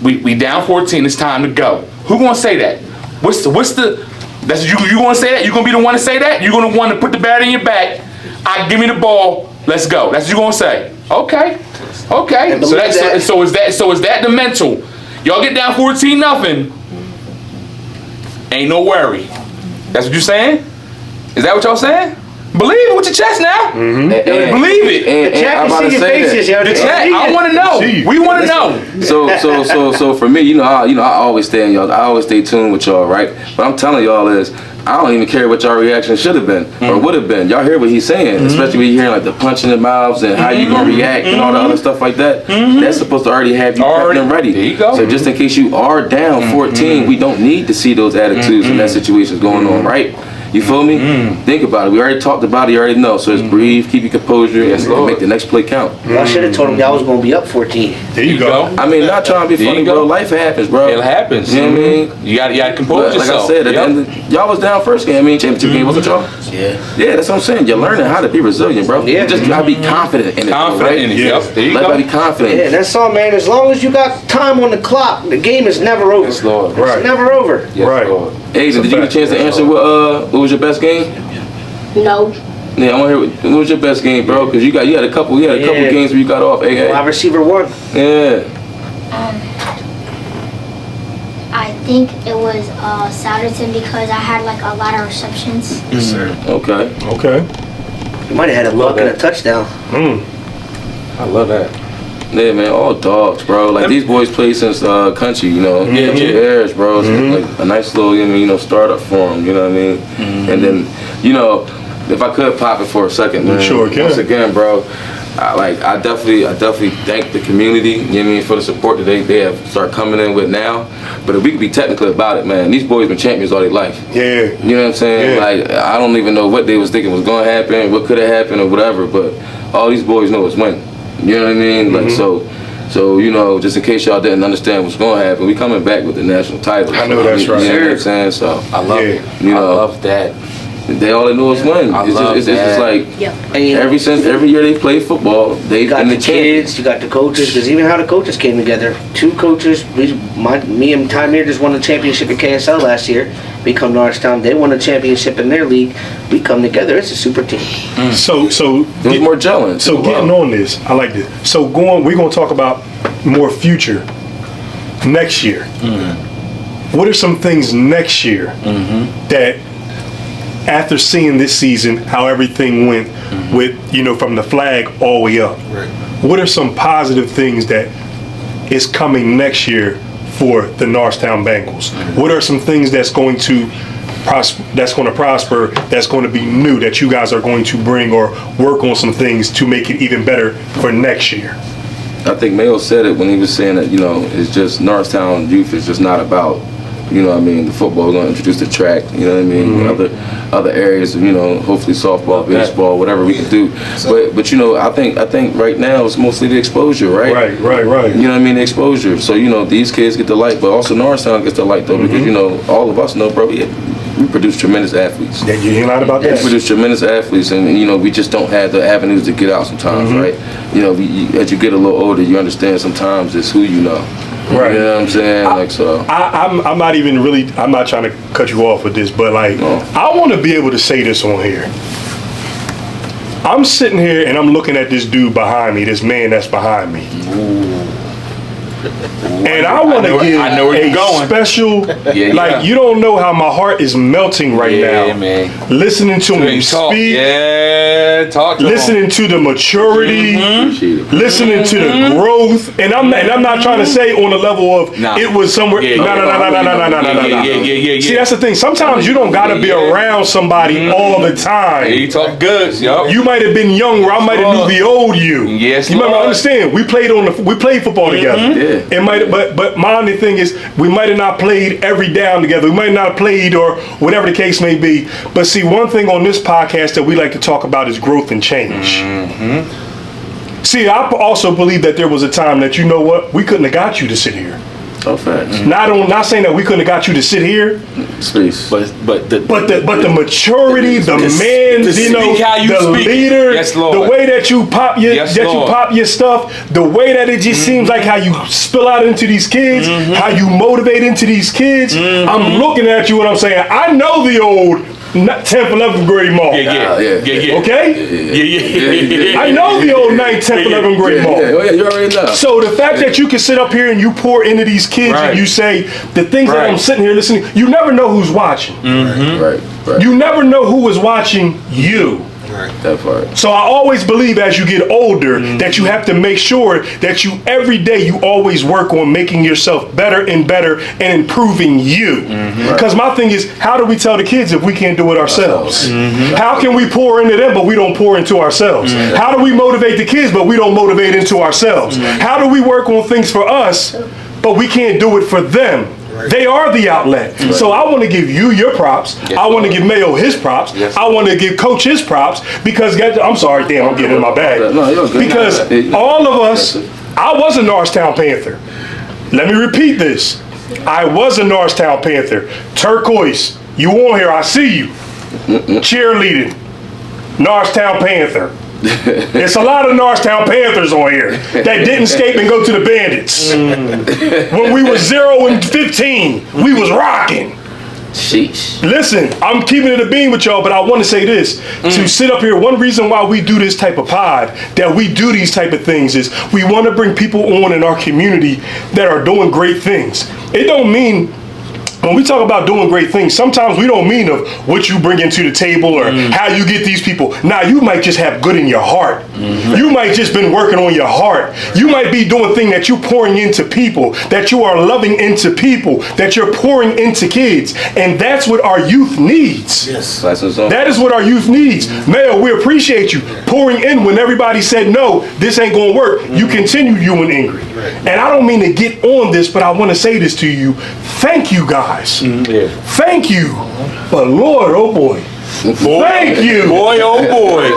We down 14. It's time to go. Who gonna say that? What's the? That's you gonna say that? You gonna be the one to say that? You gonna want to put the bat in your back? Give me the ball. Let's go. That's what you gonna say. Okay. So is that the mental? Y'all get down 14-0. Ain't no worry. That's what you saying? Is that what y'all saying? Believe it with your chest now. Mm-hmm. Believe it. The chat can see your faces, yo. The chat. I want to know. We want to know. So for me, you know, I always stay in y'all. I always stay tuned with y'all, right? But I'm telling y'all is, I don't even care what y'all reaction should have been or would have been. Y'all hear what he's saying, especially when you hearing like the punch in the mouths and how you gonna react and all the other stuff like that. That's supposed to already have you prepped and ready. There you go. So just in case you are down 14, we don't need to see those attitudes and that situations going on, right? You feel me? Think about it. We already talked about it. You already know. So just breathe, keep your composure, and make the next play count. I should have told him y'all was gonna be up 14. There you go. I mean, not trying to be funny, bro. Life happens, bro. It happens. You know what I mean? You gotta compose But like yourself. I said, at the end y'all was down first game. I mean, championship game, wasn't y'all? Yeah, that's what I'm saying. You're learning how to be resilient, bro. Yeah. You just gotta be confident in it. Confident in it. Yeah. Yep. There you Let go. be confident. Yeah, that's all, man. As long as you got time on the clock, the game is never over. Yes, Lord. Right. It's never over. Yes, Right. Lord. Aiden, did you get a chance to answer what was your best game? No. Yeah, I want to hear what was your best game, bro? Because you had a couple games where you got off. Wide receiver 1. Yeah. I think it was Souderton because I had like a lot of receptions. Yes, sir. Okay. You might have had a luck and a touchdown. I love that. Yeah, man, all dogs, bro. Like these boys play since country, you know. Yeah. Years, bro. It's like a nice little, startup for them. You know what I mean? And then, if I could pop it for a second, man. Sure can. Once again, bro. I definitely thank the community. You know what I mean, for the support that they have started coming in with now. But if we could be technical about it, man, these boys been champions all their life. Yeah. You know what I'm saying? Yeah. Like I don't even know what they was thinking was gonna happen, what could have happened or whatever. But all these boys know is win. You know what I mean? Like so just in case y'all didn't understand what's gonna happen, we coming back with the national title. I know that's right. You know what I'm saying? So I love it. You know, I love that. they all they know is win. I It's love just that. like And every year they play football, they've you got been the the champions. kids, you got the coaches, because even how the coaches came together. 2 coaches, me and Tamir just won the championship at KSL last year. We come to Norristown, they won the championship in their league. We come together, it's a super team. So It was more gelling. So getting on this, I like this. So we're gonna talk about more future next year. What are some things next year that, after seeing this season, how everything went with, from the flag all the way up, what are some positive things that is coming next year for the Norristown Bengals? What are some things that's going to prosper, that's going to be new, that you guys are going to bring or work on some things to make it even better for next year? I think Mayo said it when he was saying that, it's just Norristown youth is just not about, the football. We're going to introduce the track, other areas, hopefully softball, baseball, whatever we can do. But I think right now it's mostly the exposure, right? Right. The exposure. So, these kids get the light, but also Norristown gets the light, though, because, all of us know, bro, we produce tremendous athletes. Yeah, you ain't lying about that. We produce tremendous athletes, and we just don't have the avenues to get out sometimes, right? As you get a little older, you understand sometimes it's who you know. Right. You know what I'm saying? I'm not even really. I'm not trying to cut you off with this, but I want to be able to say this on here. I'm sitting here and I'm looking at this dude behind me, this man that's behind me. And I want to give a special, you don't know how my heart is melting right now. Man. Listening to him speak. Talk to listening him. to the maturity, listening to the growth. And I'm not trying to say on the level of it was somewhere. No. See, that's the thing. Sometimes you don't got to be around somebody all the time. You talk good, yo. You might have been young where I might have knew the old you. Yes, you might understand. We played football together. It might, but my only thing is we might have not played every down together. We might not have played or whatever the case may be. But see, one thing on this podcast that we like to talk about is growth and change. See, I also believe that there was a time that we couldn't have got you to sit here. Oh, facts. Not saying that we couldn't have got you to sit here. Space. But the maturity, the leader, the way that you pop your stuff, the way that it just seems like how you spill out into these kids, how you motivate into these kids. I'm looking at you and I'm saying, I know the old 10th, 11th grade Maul. Yeah. Okay? Yeah. I know the old 9th, 10th, 11th grade Maul. Yeah, you already know. So the fact that you can sit up here and you pour into these kids and you say the things that I'm sitting here listening, you never know who's watching. Right. You never know who is watching you. That part. So I always believe as you get older that you have to make sure that you every day you always work on making yourself better and better and improving you. Because my thing is, how do we tell the kids if we can't do it ourselves? How can we pour into them but we don't pour into ourselves? How do we motivate the kids but we don't motivate into ourselves? How do we work on things for us but we can't do it for them? They are the outlet. So I want to give you your props. I want to give Mayo his props. I want to give Coach his props because I'm sorry, damn, I'm getting in my bag. Because all of us, I was a Norristown Panther. Let me repeat this. I was a Norristown Panther. Turquoise, you on here, I see you. Cheerleading. Norristown Panther. It's a lot of Norristown Panthers on here that didn't escape and go to the Bandits. When we were 0 and 15, we was rocking. Sheesh. Listen, I'm keeping it a beam with y'all, but I want to say this. To sit up here, one reason why we do this type of pod, that we do these type of things is we want to bring people on in our community that are doing great things. It don't mean, when we talk about doing great things, sometimes we don't mean of what you bring into the table or how you get these people. Now, you might just have good in your heart. You might just been working on your heart. You might be doing things that you're pouring into people, that you are loving into people, that you're pouring into kids. And that's what our youth needs. Yes. That is what our youth needs. Mayo, we appreciate you pouring in when everybody said, no, this ain't going to work. You continued, you and Ingrid. And I don't mean to get on this, but I want to say this to you. Thank you, guys. Thank you. But Lord, oh boy. Thank you. Boy, oh boy.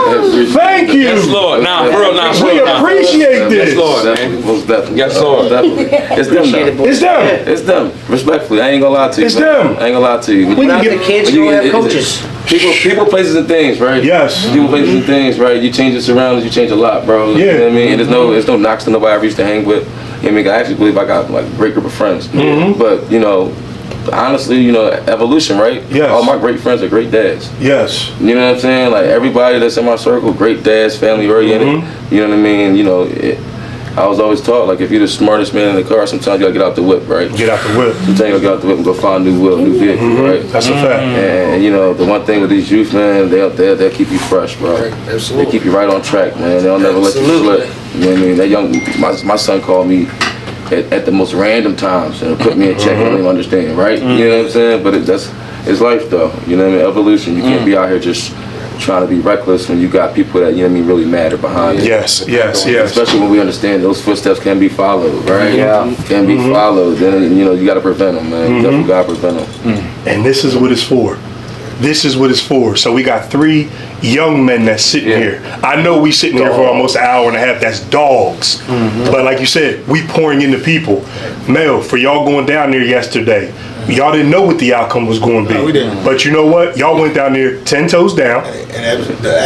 Thank you. Yes, Lord. We appreciate this. Yes, Lord. Most definitely. Yes, Lord. It's them, though. It's them. It's them. Respectfully, I ain't gonna lie to you. It's them. I ain't gonna lie to you. Without the kids, you don't have coaches. People, places, and things, right? Yes. People, places, and things, right? You change your surroundings, you change a lot, bro. Yeah. You know what I mean? And there's no knocks to nobody I used to hang with. You know what I mean? I actually believe I got like a great group of friends. But, honestly, evolution, right? Yes. All my great friends are great dads. Yes. You know what I'm saying? Like, everybody that's in my circle, great dads, family oriented. You know what I mean? I was always taught, like, if you're the smartest man in the car, sometimes you gotta get out the whip, right? Get out the whip. Sometimes you gotta get out the whip and go find a new wheel, new vehicle, right? That's a fact. And the one thing with these youth, man, they'll keep you fresh, bro. Absolutely. They keep you right on track, man. They'll never let you slip. You know what I mean? That my son called me at the most random times and put me in check. I don't even understand, right? You know what I'm saying? But it's life though. You know what I mean? Evolution. You can't be out here just trying to be reckless when you got people that, you know what I mean, really matter behind you. Yes. Especially when we understand those footsteps can be followed, right? Yeah. Can be followed. Then, you know, you got to prevent them, man. You definitely got to prevent them. And this is what it's for. This is what it's for. So we got 3 young men that's sitting here. I know we sitting here for almost an hour and a half. That's dogs. But like you said, we pouring into people. Mel, for y'all going down there yesterday, y'all didn't know what the outcome was going to be. No, we didn't. But you know what? Y'all went down there 10 toes down.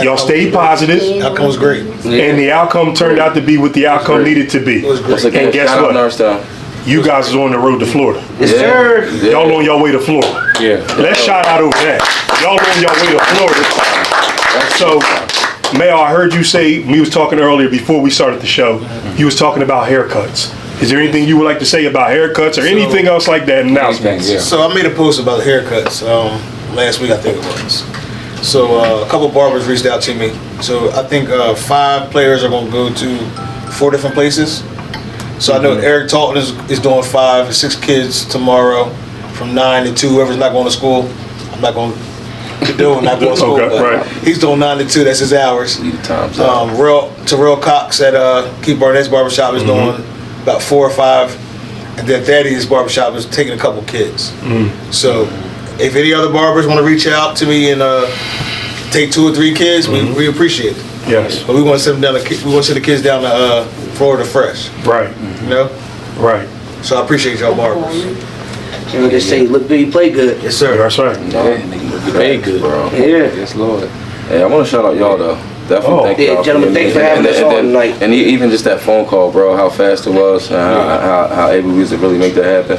Y'all stayed positive. The outcome was great. And the outcome turned out to be what the outcome needed to be. It was great. Once again, And guess shout out what? Norristown. You guys is on the road to Florida. Yes, sir. Yeah. Y'all on your way to Florida. Yeah. Let's shout out over that. Y'all on your way to Florida. So, Mel, I heard you say, we was talking earlier before we started the show, you was talking about haircuts. Is there anything you would like to say about haircuts or anything else like that? Announcements. Yeah. So I made a post about haircuts last week, I think it was. So a couple barbers reached out to me. So I think 5 players are going to go to 4 different places. So I know Eric Talton is doing 5 and 6 kids tomorrow from 9 to 2. Whoever's not going to school, I'm not going to condone not going to school. Okay, but right. He's doing 9 to 2. That's his hours. Leave the times out. Terrell Cox at Keith Barnett's barbershop is doing about 4 or 5, and then Thaddeus barbershop is taking a couple kids. So if any other barbers want to reach out to me and take 2 or 3 kids, we appreciate it. Yes. But we want to send them down. We want to send the kids down to Florida fresh. Right. You know. Right. So I appreciate y'all barbers. And we just say, look good, you play good. Yes, sir. That's right. You paid good, bro. Yeah. Yes, Lord. Hey, I want to shout out y'all though. Definitely thank y'all. Gentlemen, thanks for having us on tonight. And even just that phone call, bro, how fast it was, and how able we was to really make that happen.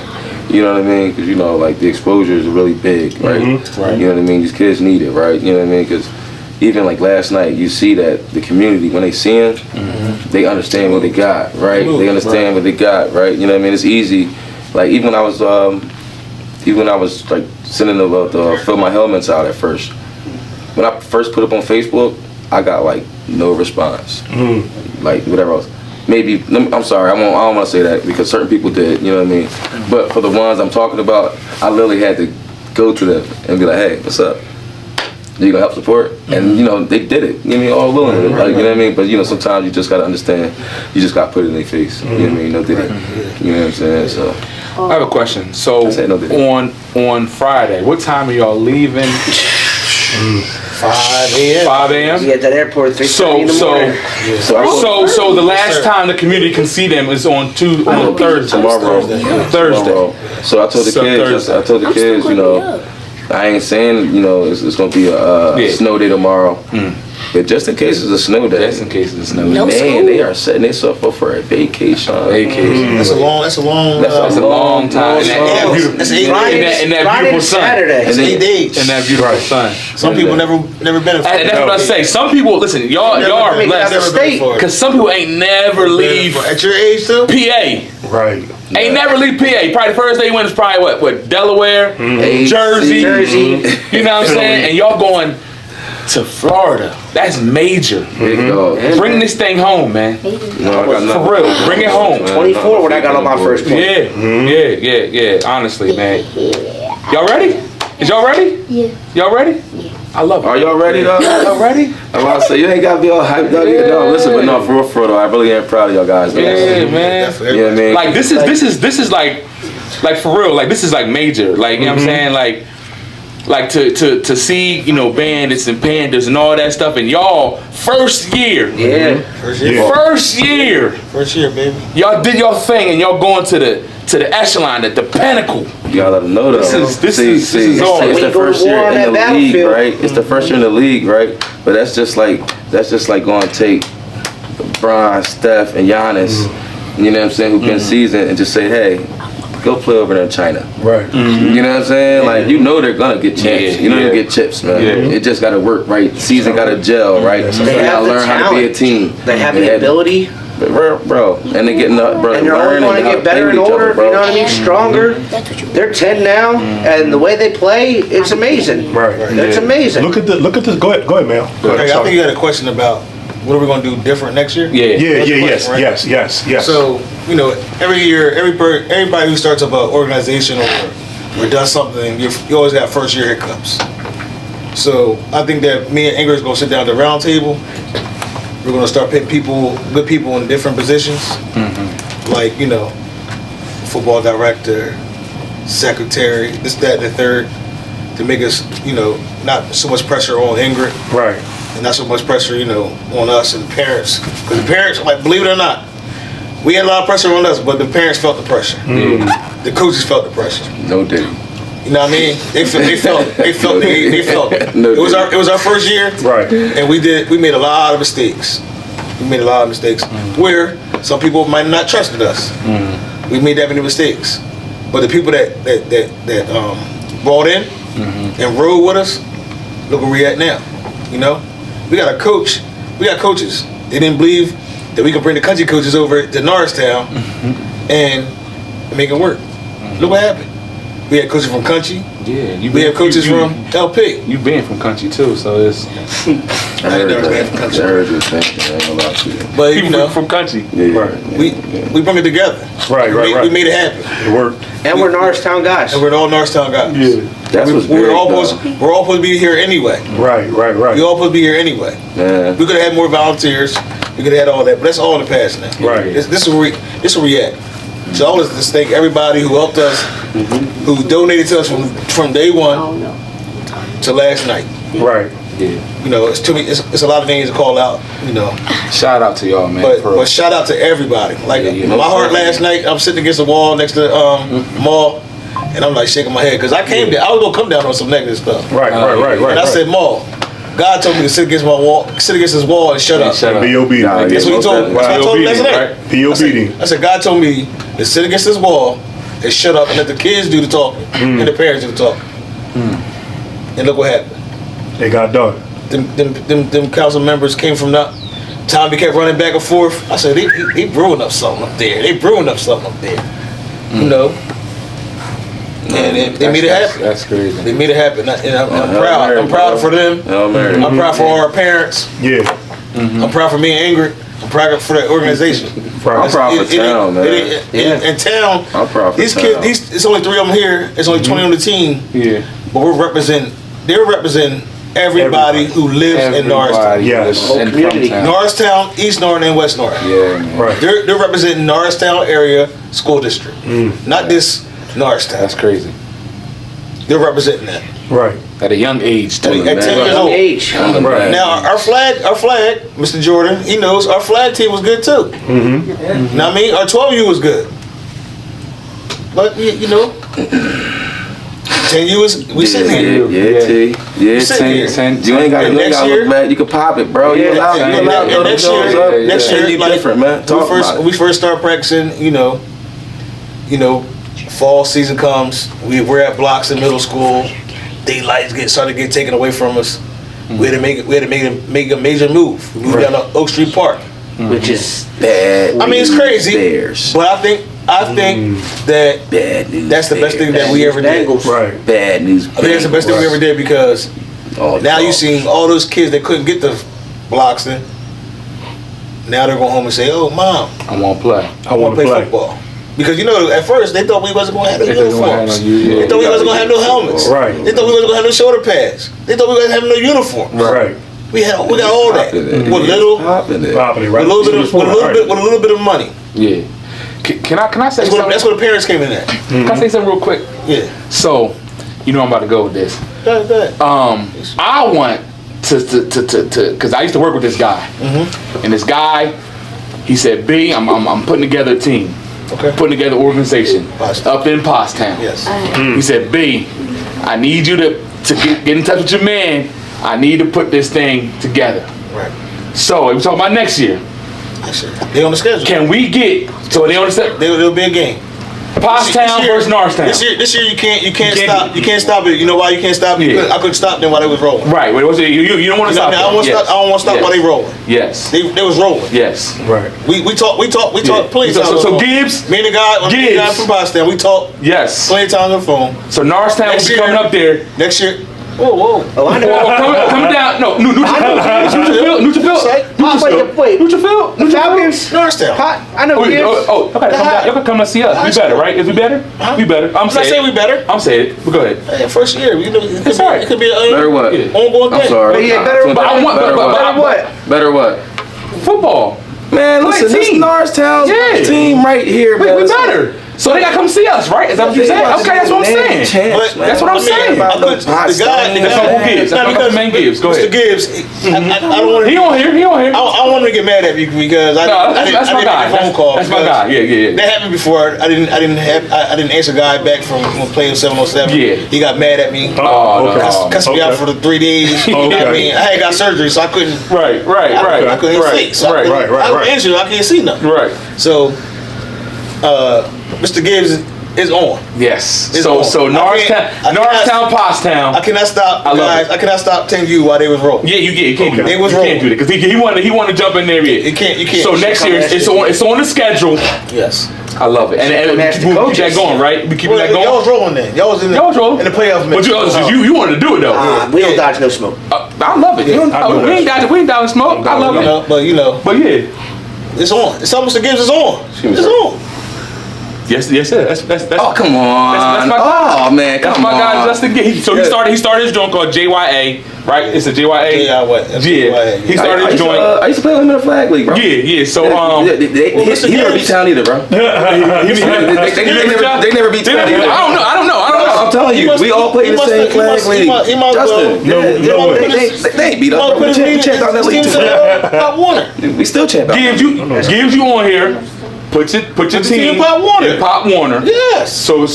You know what I mean? Because, you know, like, the exposure is really big, right? Right. You know what I mean? These kids need it, right? You know what I mean? Because even, like, last night, you see that the community, when they see them, they understand what they got, right? They understand what they got, right? You know what I mean? It's easy. Like, even when I was like, sending the fill my helmets out at first, when I first put up on Facebook, I got like no response, like whatever else. Maybe I'm sorry, I don't want to say that because certain people did, you know what I mean. But for the ones I'm talking about, I literally had to go to them and be like, "Hey, what's up? You gonna help support?" And you know they did it. You know what I mean? All willing, like, you know what I mean. But you know sometimes you just gotta understand. You just gotta put it in their face. You know what I mean? No did it. You know what I'm saying? So I have a question. So on Friday, what time are y'all leaving? 5 a.m. 5 a.m. We at that airport 3:30 in the morning. So the last time the community can see them is on Thursday. tomorrow, Thursday. So I told the kids, you know, I ain't saying, you know, it's gonna be a snow day tomorrow. But just in case it's a snow day. Just in case it's a snow Man, day. they are setting themselves up for a vacation. That's a long. That's a long time. That's 8 days. In that Friday beautiful to sun. Saturday. That's 8 days. In that beautiful sun. Some people never been in. And that's what I say. Some people, listen, y'all are blessed. Because some people ain't never leave At your age too. PA. Right. Ain't never leave PA. Probably the first day you went is probably what Delaware, Jersey. You know what I'm saying? And y'all going to Florida. That's major. Big dog. Bring this thing home, man. No, I got nothing. For real. Bring it home. 24 when I got on my first plane. Yeah. Honestly, man. Y'all ready? Is y'all ready? Yeah. Y'all ready? I love it. Are y'all ready though? Y'all ready? I'm about to say, you ain't gotta be all hyped out here. No, listen, but no, for real though, I really am proud of y'all guys. Man. Yeah, man. You know what I mean? Like this is like for real. Like this is like major. Like you know what I'm saying? Like to see, you know, bandits and pandas and all that stuff, and y'all first year. Yeah. First year, baby. Y'all did your thing and y'all going to the echelon, the pinnacle. You gotta let them know though. This is all. It's the first year in the league, right? It's the first year in the league, right? But that's just like going to take LeBron, Steph, and Giannis, you know what I'm saying, who've been seasoned, and just say, hey, go play over there in China. Right. You know what I'm saying? Like, you know they're gonna get champs. You know they'll get chips, man. It just gotta work right. Season gotta gel, right? They You have gotta the learn how to be a talent. team. They have the ability. Bro, and they're getting up, bro. And they're only going to get better and older, you know what I mean? Stronger. They're 10 now, and the way they play, it's amazing. Right. It's amazing. Look at this. Go ahead, Mel. Go ahead. I think you had a question about what are we gonna do different next year? Yeah. Yes. So every year, everybody who starts up an organization or does something, you always got first year hiccups. So I think that me and Ingrid's gonna sit down at the round table. We're gonna start putting good people in different positions, like football director, secretary, this, that, and the third, to make us, not so much pressure on Ingrid, Right. and not so much pressure, on us and the parents. Because the parents, like, believe it or not, we had a lot of pressure on us, but the parents felt the pressure. The coaches felt the pressure. No doubt. You know what I mean? They felt it. No, It was our first year, Right. and we made a lot of mistakes. Where some people might not trusted us. We made that many mistakes, but the people that brought in and rode with us, look where we at now. We got a coach. We got coaches. They didn't believe that we could bring the country coaches over to Norristown and make it work. Look what happened. We had coaches from country. Yeah, We have coaches from LP. You been from country too, so it's I ain't never been from country. I heard you saying, I ain't gonna lie to you. But people from country. Yeah, Right. we bring it together. Right. We made it happen. It worked. And we're Norristown guys. And we're all Norristown guys. That's what's big, We're all though. supposed to be here anyway. Right. We all supposed to be here anyway. Yeah. We could have had more volunteers. We could have had all that, but that's all in the past now. Right. This is where we at. So I always just thank everybody who helped us, who donated to us from day one to last night. Right. It's too many. It's a lot of names to call out. Shout out to y'all, man. But shout out to everybody. Like my heart last night, I'm sitting against the wall next to mall, and I'm like shaking my head because I came there. I was gonna come down on some negative stuff. Right. And I said, Maul, God told me to sit against this wall and shut up. Shut up. Be obedient. That's what he told me. That's what I told him last night. Be obedient. I said, God told me to sit against this wall and shut up and let the kids do the talking and the parents do the talking. And look what happened. They got done. Them council members came from that. Tommy kept running back and forth. I said, they brewing up something up there. And they made it happen. That's crazy. They made it happen. And I'm proud. I'm proud for them. I'm proud for our parents. Yeah. I'm proud for me and Ingrid. I'm proud for that organization. I'm proud for town, man. In town, I'm proud for these town. kids, it's only 3 of them here. It's only 20 on the team. Yeah. But they're representing everybody who lives in Norristown. Yes. Whole community. Norristown, East North, and West North. Yeah, man. Right. They're representing Norristown area school district. Not this Norristown. That's crazy. They're representing that. Right. At a young age, too. At 10 years Young old. age. Right. Now our flag, Mr. Jordan, he knows our flag team was good too. Know what I mean? Our 12U was good. But 10U was we sitting here. Yeah, T. Yeah, Sitting here. 10. You ain't got to And next year- look bad. You can pop it, bro. You allowed And to. next Next year, you like, different, man. Talk about when it. we first start practicing, fall season comes, we're at blocks in middle school, daylight started to get taken away from us. We had to make a major move. We moved down to Oak Street Park. Which is Bad. I mean, it's crazy, Bears. but I think that Bad news. that's the best thing that we ever did. Bengals. Right. Bad news. I think that's the best thing we ever did because now you see. seen all those kids that couldn't get the blocks in. Now they're going home and say, "Oh, Mom, I want to play. I want to play football." Because at first they thought we wasn't going to have no They thought they uniforms. wasn't They thought we wasn't going to have no helmets. Right. They thought we wasn't going to have no shoulder pads. They thought we wasn't have no uniform. Right. We got all that with Popping it. Property, with right. a little bit of money. Yeah. Can I say That's something? where the parents came in at. Can I say something real quick? Yeah. So, I'm about to go with this. Go ahead. I want to because I used to work with this guy, and this guy, he said, "B, I'm putting together a team, Okay. putting together an organization Pottstown. up in Pottstown." Yes. He said, "B, I need you to get in touch with your man. I need to put this thing together." Right. So we're talking about next year. They on the schedule. Can we get they on the There'll be a game. Pottstown versus Norristown? This year you can't stop it. You know why you can't stop it? Yeah. I couldn't stop them while they was rolling. Right. Wait, you don't want to stop. I don't want to stop. I don't want to stop while they rolling. Yes. They was rolling. Yes. Right. We talked plenty of times. So Gibbs. Me and the guy from Boston, we talked Yes. plenty of times on the phone. So Norristown will be coming up there. Next year, Whoa. Oh, I know. Coming down. No, Neutrophil. Wait. Neutrophil. The Falcons? Norristown. I know Gibbs. Y'all can come and see us. We better, right? Is we better? We better. I'm saying we better. I'm saying it. But go ahead. Hey, first year, it could be Better an what? ongoing thing. I'm sorry. Yeah, better what? Better what? Football. Man, listen, this team. Norristown Yeah. team right here, man. We better. So they gotta come see us, right? Is that what you're saying? Okay, that's what I'm saying. That's what I'm saying. The guy, Who Gibbs? That's not main Gibbs. Go ahead. Mr. Gibbs, I don't want to. He on here. I don't want to get mad at you because I That's my guy. Make a phone call. That's my guy. Yeah. That happened before. I didn't answer guy back from playing 707. Yeah. He got mad at me. Cussed me out for the 3 days. You know what I mean? I had got surgery, so I couldn't. Right. I couldn't see. So I was injured. I can't see nothing. Right. So, Mr. Gibbs is on. Yes. It's So on. Norristown, Pottstown. I cannot stop, I love guys. it. I cannot stop telling you why they was wrong. Yeah, you can't do that. It was you wrong. can't do that because he wanted to jump in there. Yeah. You can't. So next year it's on the schedule. Yes. I love it, and we'll keep that going, right? We keeping that going. Y'all was rolling then. Y'all was in the playoff But you wanted to do it though. We don't dodge no smoke. I love it. We ain't dodging smoke. I love it. But yeah, it's on. It's almost the Gibbs is on. It's on. yes, sir. That's Oh, come on. That's my guy. Oh, man, That's come my guy, on. Justin Gibbs. So he started his joint called JYA, right? It's a JYA. Yeah. He started his joint. I used to play with him in the flag league, bro. Yeah. So he never beat town either, bro. They never beat town either. I don't know. I'm telling you, we all played in the same flag league. Justin, they ain't beat us, bro. We checked out that league too. We still checked out. Gives you on here. Put your team in Pop Warner. Yes. So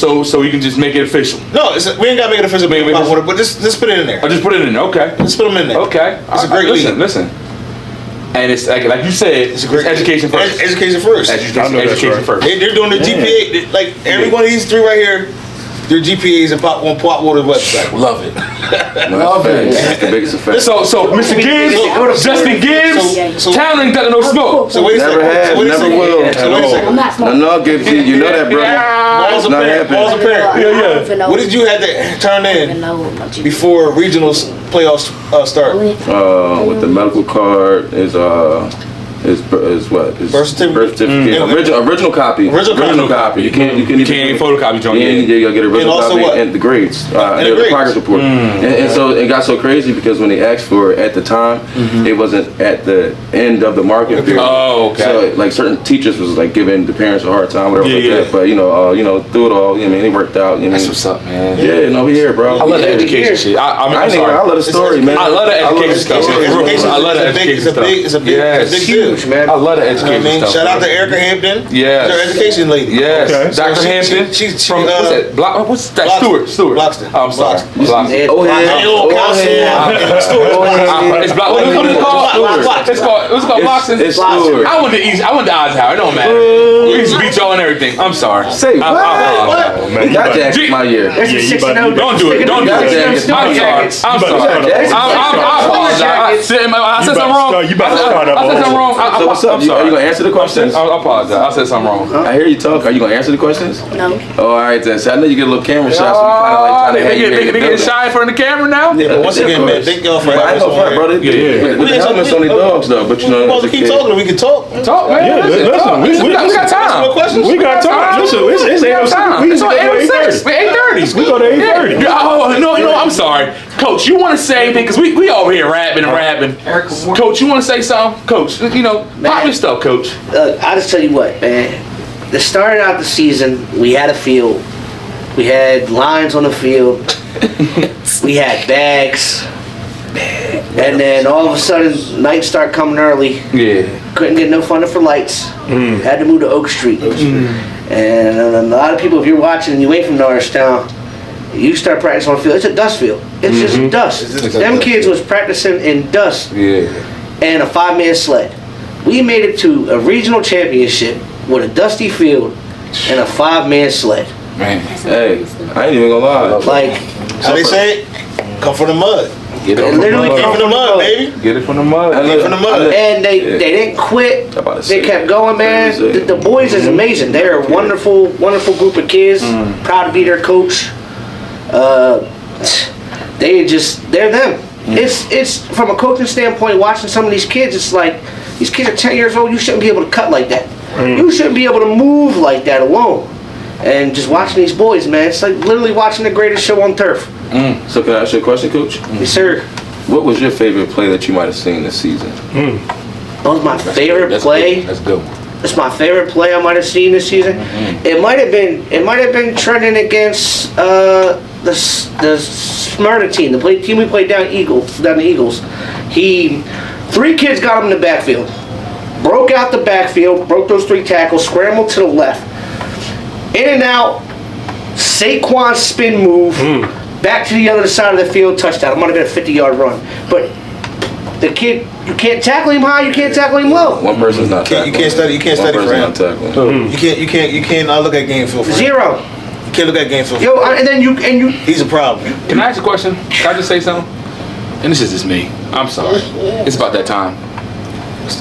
you can just make it official. No, we ain't got to make it official. But just put it in there. I just put it in there. Okay. Just put them in there. Okay. It's a great league. Listen. And it's like you said, it's education first. Education first. Education first. They're doing their GPA. Like every one of these three right here, their GPAs and Pop Water's website. Love it. Love it. That's the biggest effect. So Mr. Gibbs, Justin Gibbs, Town ain't got no smoke. So wait a second. Never has, never will. So wait a second. I'm not smoking. No, Gibbs, you know that, bro. Balls Not happening. Yeah. What did you have to turn in before regionals playoffs start? With the medical card is what? Birth certificate. Original copy. Original copy. You can't photocopy joint. Yeah, you gotta get a original also copy what? and the grades. And the the grades. progress report. And so it got so crazy because when they asked for it at the time, it wasn't at the end of the market period. Oh, okay. So like certain teachers was like giving the parents a hard time, whatever Yeah. that. But through it all, it worked out. That's what's up, man. Yeah, no, we here, bro. I love the education shit. I'm sorry. I love the story, man. I love the education stuff. I love the It's education stuff. a big deal. Huge, man. I love the You know what I education mean? stuff. Shout out to Erica Hampton. Yes. She's our education lady. Yes. Okay. Dr. So Hampton. she's from what's that? What's that? Bloxton. Stewart. Bloxton. Oh, I'm sorry. Bloxton. It's Block. What is it called? It's called Bloxton. It's Stewart. I went to Eisenhower. It don't matter. We used to beat y'all and everything. I'm sorry. Say what? Oh, man, you Got about- Jack my year. That's Yeah, a you 6 about- and 0. Don't do it. Don't do Got it. Jack. I'm sorry. I'm sorry. I apologize. I said something wrong. You better start up I said something over. wrong. So what's up? I'm Are you sorry. gonna answer the questions? I apologize. I said something wrong. I hear you talk. Are you gonna answer the questions? No. Oh, all right then. So I know you get a little camera shot, so you kind of like trying to hang your They getting shy in front of the camera now? Yeah, but once again, man, thank y'all for I having us know, on here. brother. Yeah. With the helmets on the dogs, though. But We're supposed to keep talking. We can talk. Talk, man. Yeah, listen, We got More time. questions? We got time. Listen, it's We got time. we It's on go to 8:06. 8:30. We go to 8:30. Yeah. Oh, no, I'm sorry. Coach, you want to say anything? Because we over here rapping and rapping. Coach, you want to say something? Coach, pop your stuff, Coach. Look, I'll just tell you what, man. To start out the season, we had a field. We had lines on the field. We had bags. And then all of a sudden, nights start coming early. Yeah. Couldn't get no funding for lights. Had to move to Oak Street. And a lot of people, if you're watching and you ain't from Norristown, you start practicing on the field. It's a dust field. It's just dust. Them kids was practicing in dust Yeah. and a 5-man sled. We made it to a regional championship with a dusty field and a 5-man sled. Man. Hey, I ain't even gonna lie. Like, How they say it? Come from the mud. Get it it from the literally mud. came Come from the mud, baby. Get it from the mud. Come from the mud. and they didn't quit. I'm about to say They kept going, man. The boys is amazing. They're a wonderful group of kids. Proud to be their coach. they're them. It's from a coaching standpoint, watching some of these kids, it's like, these kids are 10 years old, you shouldn't be able to cut like that. You shouldn't be able to move like that alone. And just watching these boys, man, it's like literally watching the greatest show on turf. So can I ask you a question, Coach? Yes, sir. What was your favorite play that you might have seen this season? That was my favorite play. That's good. That's my favorite play I might have seen this season. It might have been trending against the Smyrna team, the team we played down the Eagles. 3 kids got him in the backfield. Broke out the backfield, broke those 3 tackles, scrambled to the left. In and out, Saquon spin move, back to the other side of the field, touchdown. It might have been a 50-yard run. But the kid, you can't tackle him high, you can't tackle him low. One person's not tackling. You can't study for him. Not tackling. You can't look at game film for him. Zero. You can't look at game film. Yo, and then you. He's a problem. Can I ask a question? Can I just say something? And this is just me. I'm sorry. It's about that time.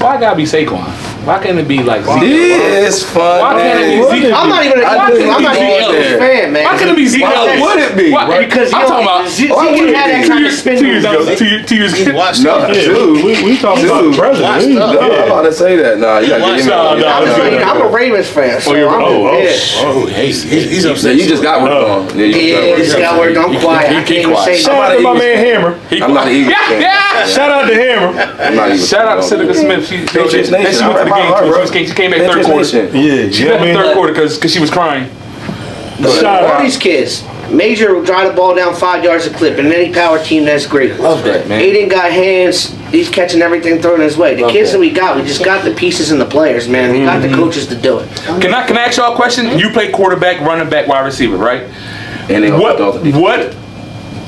Why gotta be Saquon? Why can't it be like Zeke? It's fun. Why can't it be Zeke? I'm not even a fan, man. Why couldn't it be Zeke Elliott? Would it be? Why? Because I'm talking about Zeke had that kind of spin 2 years move. ago. 2 years He's ago. washed No, up. dude. We talking about the president. Watched up. I'm about to say that. Nah, you gotta get him. I'm a Ravens fan, so He's Yeah, upset. you just got work on. he just got worked on quiet. I can't even say Shout out to my man Hammer. I'm not an Eagles fan. Shout out to Hammer. I'm not Eagles Shout out to fan. Seneca Smith. She Patriots went Nation. to the game All right, too. She came back third Patriots quarter. Nation. Yeah, She left the third quarter because she was crying. Shout all out. these kids. Major will drive the ball down 5 yards a clip, and any power team, that's great. Love that, man. Aiden got hands. He's catching everything thrown his way. The kids that we just got the pieces and the players, man. We got the coaches to do it. Can I ask y'all a question? You play quarterback, running back, wide receiver, right? And they What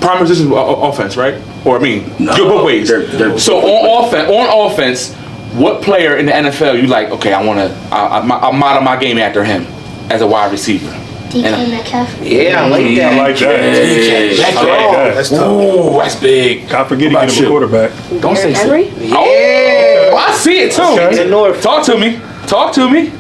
primary position offense, right? Or I mean, No. go both ways. They're- So on offense, what player in the NFL you like? Okay, I model my game after him as a wide receiver. DK Metcalf. Yeah, I like I that. like that. That's I like that. That's tough. Ooh, that's big. I forget to What get about him a you? quarterback. Don't say Henry? Oh, I see it too. Okay. The North. Talk to me. Talk to me.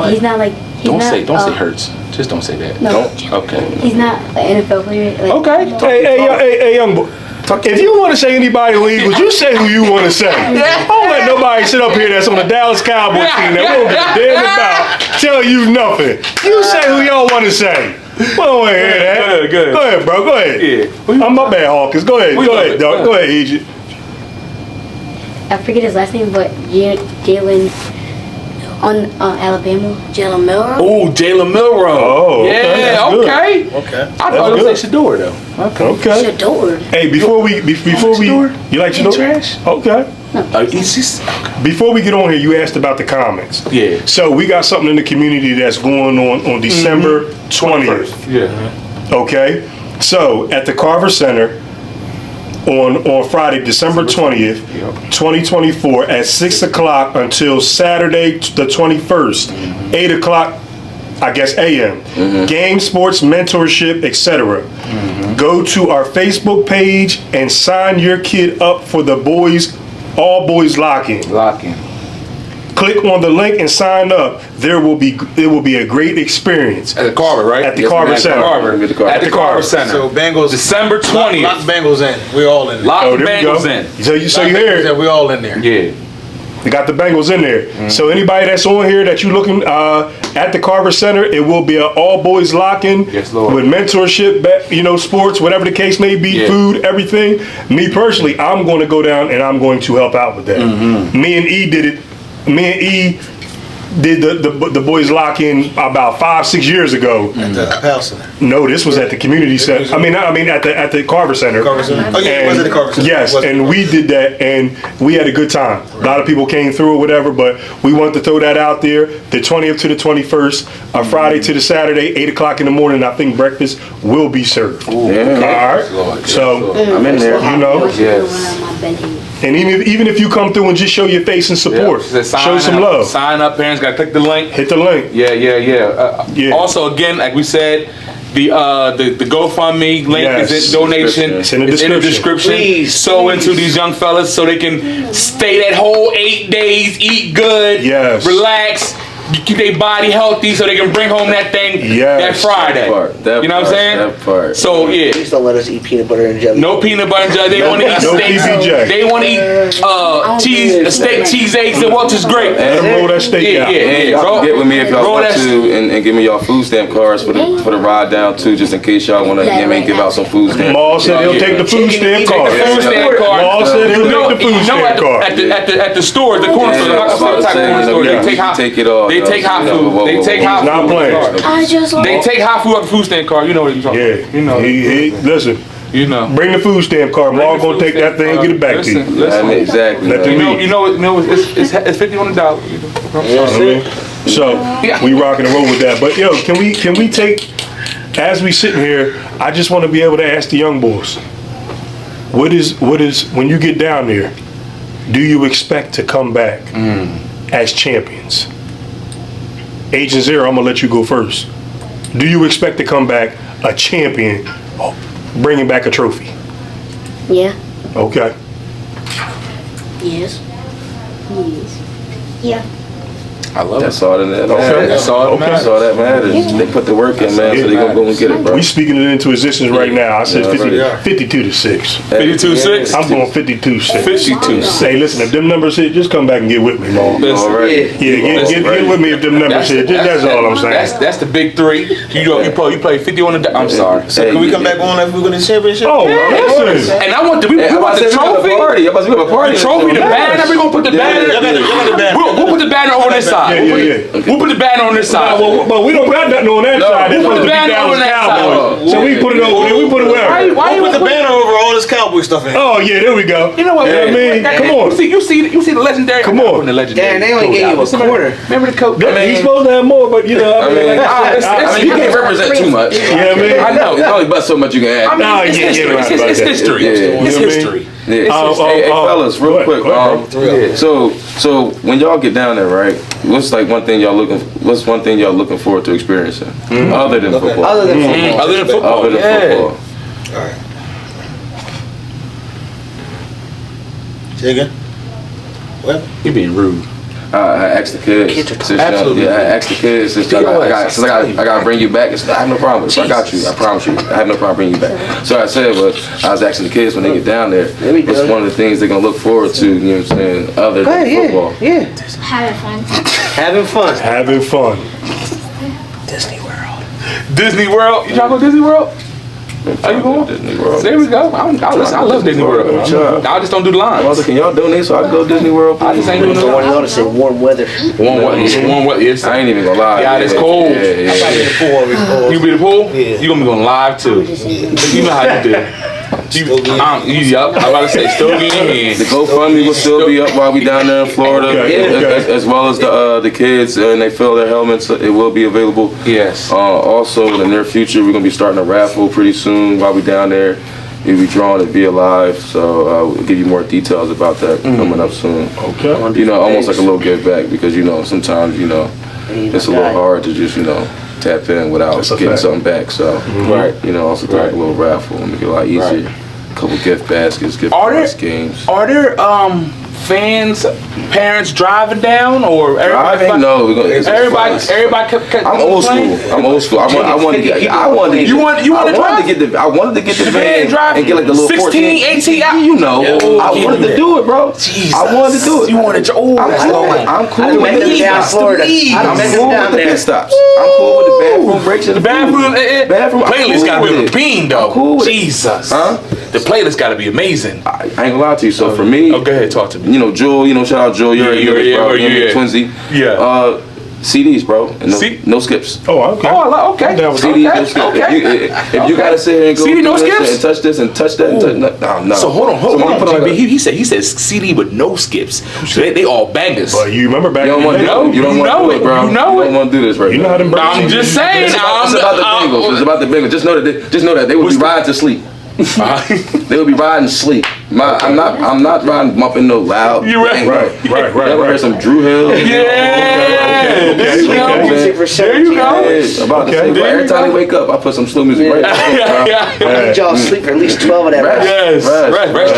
He's not like. Don't say Hurts. Just don't say that. No. Don't. Okay. He's not an NFL player. Like, Okay. Hey, young boy. If you want to say anybody in the league, would you say who you want to say? I don't let nobody sit up here that's on the Dallas Cowboys team that won't give a damn about tell you nothing. You say who y'all want to say. We don't want to hear that. Good. Go ahead, bro. Go ahead. Yeah. I'm my bad, Hawkins. Go ahead. Go ahead, dog. Go ahead, Egypt. I forget his last name, but Jalen on Alabama. Jalen Milrow. Oh, Jalen Milrow. Oh, okay. Yeah, That's good. okay. Okay. I thought it was Shador though. Okay. Shador. Hey, before we, you like Shador? Trash? Okay. It's just Before we get on here, you asked about the comments. Yeah. So we got something in the community that's going on December 20th. Yeah. Okay? So at the Carver Center on Friday, December 20th, 2024 at 6 o'clock until Saturday the 21st, 8 o'clock, I guess a.m. Game, sports, mentorship, etc. Go to our Facebook page and sign your kid up for the all boys lock-in. Click on the link and sign up. It will be a great experience. At the Carver, right? At the Carver Center. At the Carver Center. So Bengals. December 20th. Lock Bengals in. We're all in there. Lock the there we Bengals go. in. So you hear it. We're all in there. Yeah. They got the Bengals in there. So anybody that's on here that you looking at the Carver Center, it will be an all boys lock-in Yes, Lord. with mentorship, sports, whatever the case may be, food, everything. Me personally, I'm going to go down and I'm going to help out with that. Me and E did it. Me and E did the boys lock-in about 5-6 years ago. At the Pal Center. No, this was at the community center. I mean at the Carver Center. Carver Center. Oh yeah, it was at the Carver Center. Yes, and we did that, and we had a good time. A lot of people came through or whatever, but we wanted to throw that out there. The 20th to the 21st, Friday to the Saturday, 8 o'clock in the morning. I think breakfast will be served. All right. So I'm in there. you know, Yes. and even if you come through and just show your face and support, show some love. Sign up, parents. Gotta click the link. Hit the link. Yeah. Yeah. Also, again, like we said, the GoFundMe link is in donation. It's in the description. Please sow into these young fellas so they can stay that whole 8 days, eat good, Yes. relax, keep their body healthy so they can bring home that thing that Friday. You know what I'm saying? That part. So yeah. Please don't let us eat peanut butter and jelly. No peanut butter and jelly. They want to eat steaks. They want to eat cheese, steak, cheese, eggs, and Welch's grape. And roll that steak out. And y'all can get with me if y'all want to, and give me y'all food stamp cards for the ride down too, just in case y'all want to give out some food stamps. Maul said he'll take the food stamp card. Maul said he'll take the food stamp card. At the store, the corner store, they take hot food. They take hot food. They take hot food. Not playing. They take hot food off the food stamp card. You know what you're talking about. Yeah. You know. Listen. You know. Bring the food stamp card. Maul gonna take that thing and get it back to you. Exactly. Let them eat. You know, it's $50 on the dollar. So we rocking and roll with that. But yo, can we take, as we sitting here, I just want to be able to ask the young boys, what is when you get down there, do you expect to come back as champions? Agent Zero, I'm gonna let you go first. Do you expect to come back a champion, bringing back a trophy? Yeah. Okay. Yes. Yeah. I love That's all that matters. That's all that matters. They put the work in, man, so they gonna go and get it, bro. We speaking it into existence right now. I said 52-6. 52-6. I'm going 52-6. 52-6. Hey, listen, if them numbers hit, just come back and get with me, Maul. All right. Yeah, get with me if them numbers hit. That's all I'm saying. That's the big three. You play 50 on the. I'm sorry. So can we come back on if we win the championship? Oh, listen. And I want the trophy. The trophy, the banner. We're gonna put the banner. We'll put the banner on this side. We'll put the banner on this side. But we don't got nothing on that side. We'll put the banner on that side. So we put it over there. We put it where? Why you put the banner over all this cowboy stuff in? Oh yeah, there we go. You know what? I mean, come on. You see the legendary. Come on. The legendary. Damn, they only gave you a quarter. Remember the coat? He's supposed to have more, but you know, you can't represent too much. Yeah, man. I know. There's only but so much you can add. It's history. It's history. Hey, fellas, real quick. So when y'all get down there, right? What's one thing y'all looking forward to experiencing, other than football? Other than football. All right. Say again. What? You're being rude. I asked the kids. Absolutely. I asked the kids. Since I gotta bring you back. I have no problem with it. I got you. I promise you. I have no problem bringing you back. So I said, but I was asking the kids when they get down there, what's one of the things they're gonna look forward to? You know what I'm saying? Other than football. Yeah. Having fun. Having fun. Disney World. You trying to go to Disney World? Are you going? Disney World. There we go. I love Disney World. I just don't do the lines. Can y'all donate so I can go to Disney World? I just ain't doing the I lines. want to say warm weather. Warm weather. Yes. I ain't even gonna lie. Yeah, it's cold. Yeah. You be the pool? Yeah. You gonna be going live too. You know how you do. Yup. I'm about to say Stogie in hand. The GoFundMe will still be up while we down there in Florida, as well as the kids, and they fill their helmets. It will be available. Yes. Also, in the near future, we're gonna be starting a raffle pretty soon while we down there. We'll be drawing it via live, so we'll give you more details about that coming up soon. Okay. You know, almost like a little give back, because sometimes it's a little hard to just tap in without getting something back. So also throw like a little raffle and make it a lot easier. A couple gift baskets, gift games. Are there fans, parents driving down, or everybody? No, everybody. I'm old school. I wanted to get the van and get like the little 16, 18. I wanted to do it, bro. I wanted to do it. You wanted to? I'm cool with the down Florida. I'm cool with the pit stops. I'm cool with the bathroom breaks. The bathroom playlist gotta be routine though. Cool with Jesus. Huh? The playlist gotta be amazing. I ain't gonna lie to you. So for me, go ahead, talk to me. Jewel, shout out Jewel. You're Twinsy. Yeah. CDs, bro, and no skips. Oh, okay. Okay. CDs, no skips. If you gotta sit here and go CD, no this skips? and touch this and touch that, and touch, no. So hold on. He says CD with no skips. So they all bangers. But you remember back You don't want to do it. You don't want to do it, bro. You know it. don't want to do this right You know how them birds I'm just saying. It's about the Bengals. It's about the Bengals. Just know that they will be riding to sleep. They would be riding sleep. I'm not riding bumping no loud. You right. Right. They would hear some Drew Hill. Yeah. There you go. There you go. Yeah, about to say, every time they wake up, I put some slow music right I need y'all sleep for at least 12 of that. Yes, rest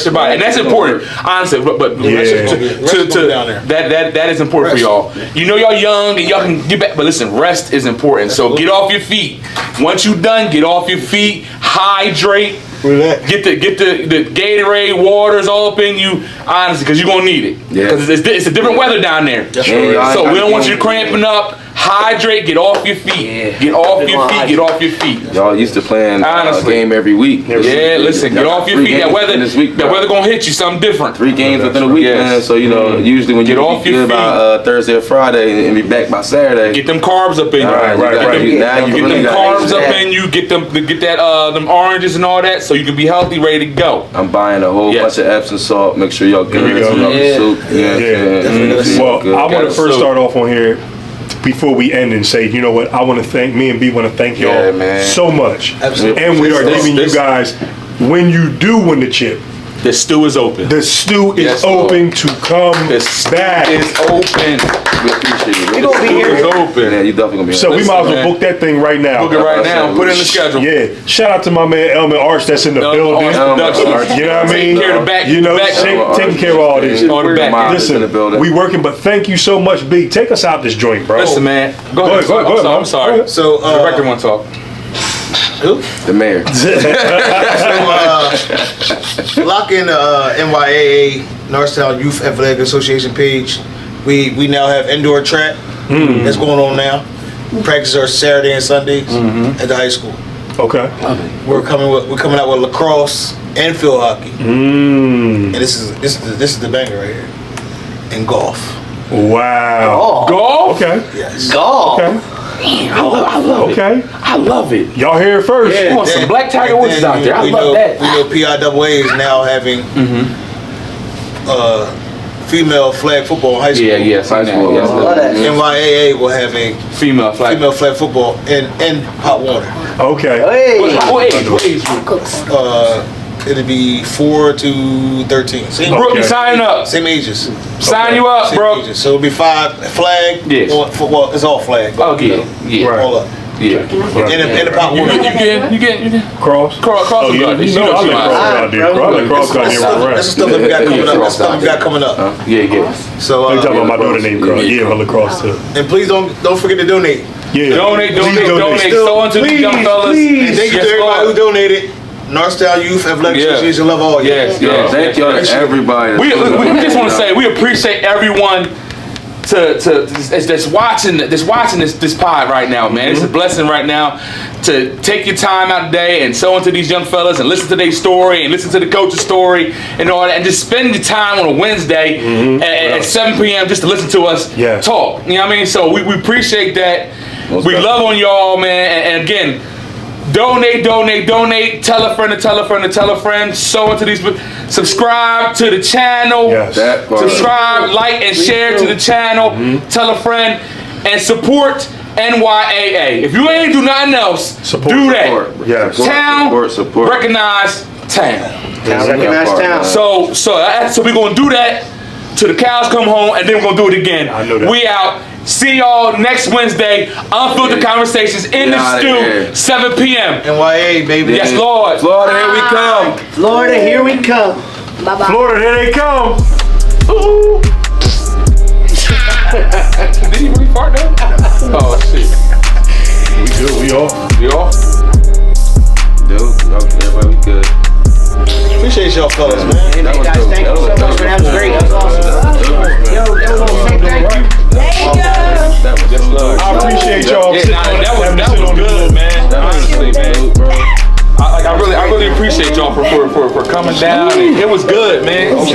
your body, and that's important. Honestly, but that is important for y'all. You know y'all young and y'all can get back, but listen, rest is important. So get off your feet. Once you done, get off your feet. Hydrate. Get the Gatorade waters all up in you, honestly, because you're gonna need it. Because it's a different weather down there. So we don't want you cramping up. Hydrate, get off your feet. Get off your feet. Y'all used to playing a game every week. Listen, get off your feet. That weather gonna hit you something different. 3 games within a week, man. So usually when you get off your feet by Thursday or Friday and be back by Saturday, get them carbs up in you. Get them carbs up in you. Get them oranges and all that, so you can be healthy, ready to go. I'm buying a whole bunch of Epsom salt. Make sure y'all good. Well, I want to first start off on here. Before we end and say, you know what, I want to thank, me and B want to thank y'all so much. Absolutely. And we are giving you guys, when you do win the chip, the stew is open. The stew is open to come back. It's open. We appreciate it. We're going to be here. It's open. Yeah, you definitely going to be So we might as well book that thing right now. Book it right now. Put it in the schedule. Yeah. Shout out to my man Elman Arch that's in the building. You know what I mean? Taking care of the back. You know, taking care of all this. On the back. Listen, we working, but thank you so much, B. Take us out this joint, bro. Listen, man. Go ahead. I'm sorry. So, the director want to talk. Who? The mayor. So, lock in the NYAA Norristown Youth Athletic Association page. We now have indoor track that's going on now. Practices are Saturday and Sundays at the high school. Okay. We're coming out with lacrosse and field hockey. And this is the banger right here. And golf. Wow. Golf? Okay. Yes. Golf. Okay. I love it. Okay. I love it. Y'all hear it first. We want some Black Tiger Woods out there. I love that. We know PIAA is now having female flag football in high school. High school. NYAA will have a female flag football in Hot Water. Okay. What age? It'll be 4 to 13. Brooklyn, sign up. Same ages. Sign you up, Same bro. ages. So it'll be 5 flag. Yes. Well, it's all flag. Oh, yeah. All up. Yeah. In the pot water. You get Cross. Cross Oh, you know I like cross guard, dude. I like cross guard here with That's the stuff that we got coming up. Yeah. So you talking about my daughter named Cross? Yeah, my lacrosse too. And please don't forget to donate. Yeah. Donate. So on to the young fellas. And thank you to everybody who donated. Norristown Youth Athletic Association, love all you. Yes. Thank y'all to everybody. We just want to say we appreciate everyone that's watching this pod right now, man. It's a blessing right now to take your time out today and sow into these young fellas and listen to their story and listen to the coach's story and all that, and just spend the time on a Wednesday at 7 p.m. just to listen to us talk. You know what I mean? So we appreciate that. We love on y'all, man. And again, donate. Tell a friend. Sow into these. Subscribe to the channel. Yes. Subscribe, like, and share to the channel. Tell a friend and support NYAA. If you ain't do nothing else, do that. Yes. Town support. Recognize town. Recognize town. So we're gonna do that till the cows come home, and then we're gonna do it again. I know that. We out. See y'all next Wednesday. Unfiltered Conversations in the stew, 7 p.m. NYAA, baby. Yes, Lord. Florida, here we come. Florida, here we come. Bye-bye. Florida, here they come. Ooh. Did he really fart though? Oh shit. We good. We off. We off? Dude, everybody good. Appreciate y'all fellas, man. Hey, guys, thank you so much for that. Was great. That was awesome. Yo, thank you. Yes, Lord. I appreciate y'all. That was good, man. Honestly, man. I really appreciate y'all for coming down. It was good, man. It was.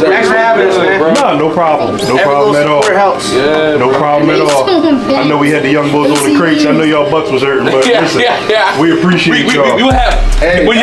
Thanks for having us, man. Nah, no problem. No problem at all. Support helps. Yeah, No problem at all. I know we had the young boys on the crates. I know y'all butts was hurting, but listen, we appreciate y'all. We have when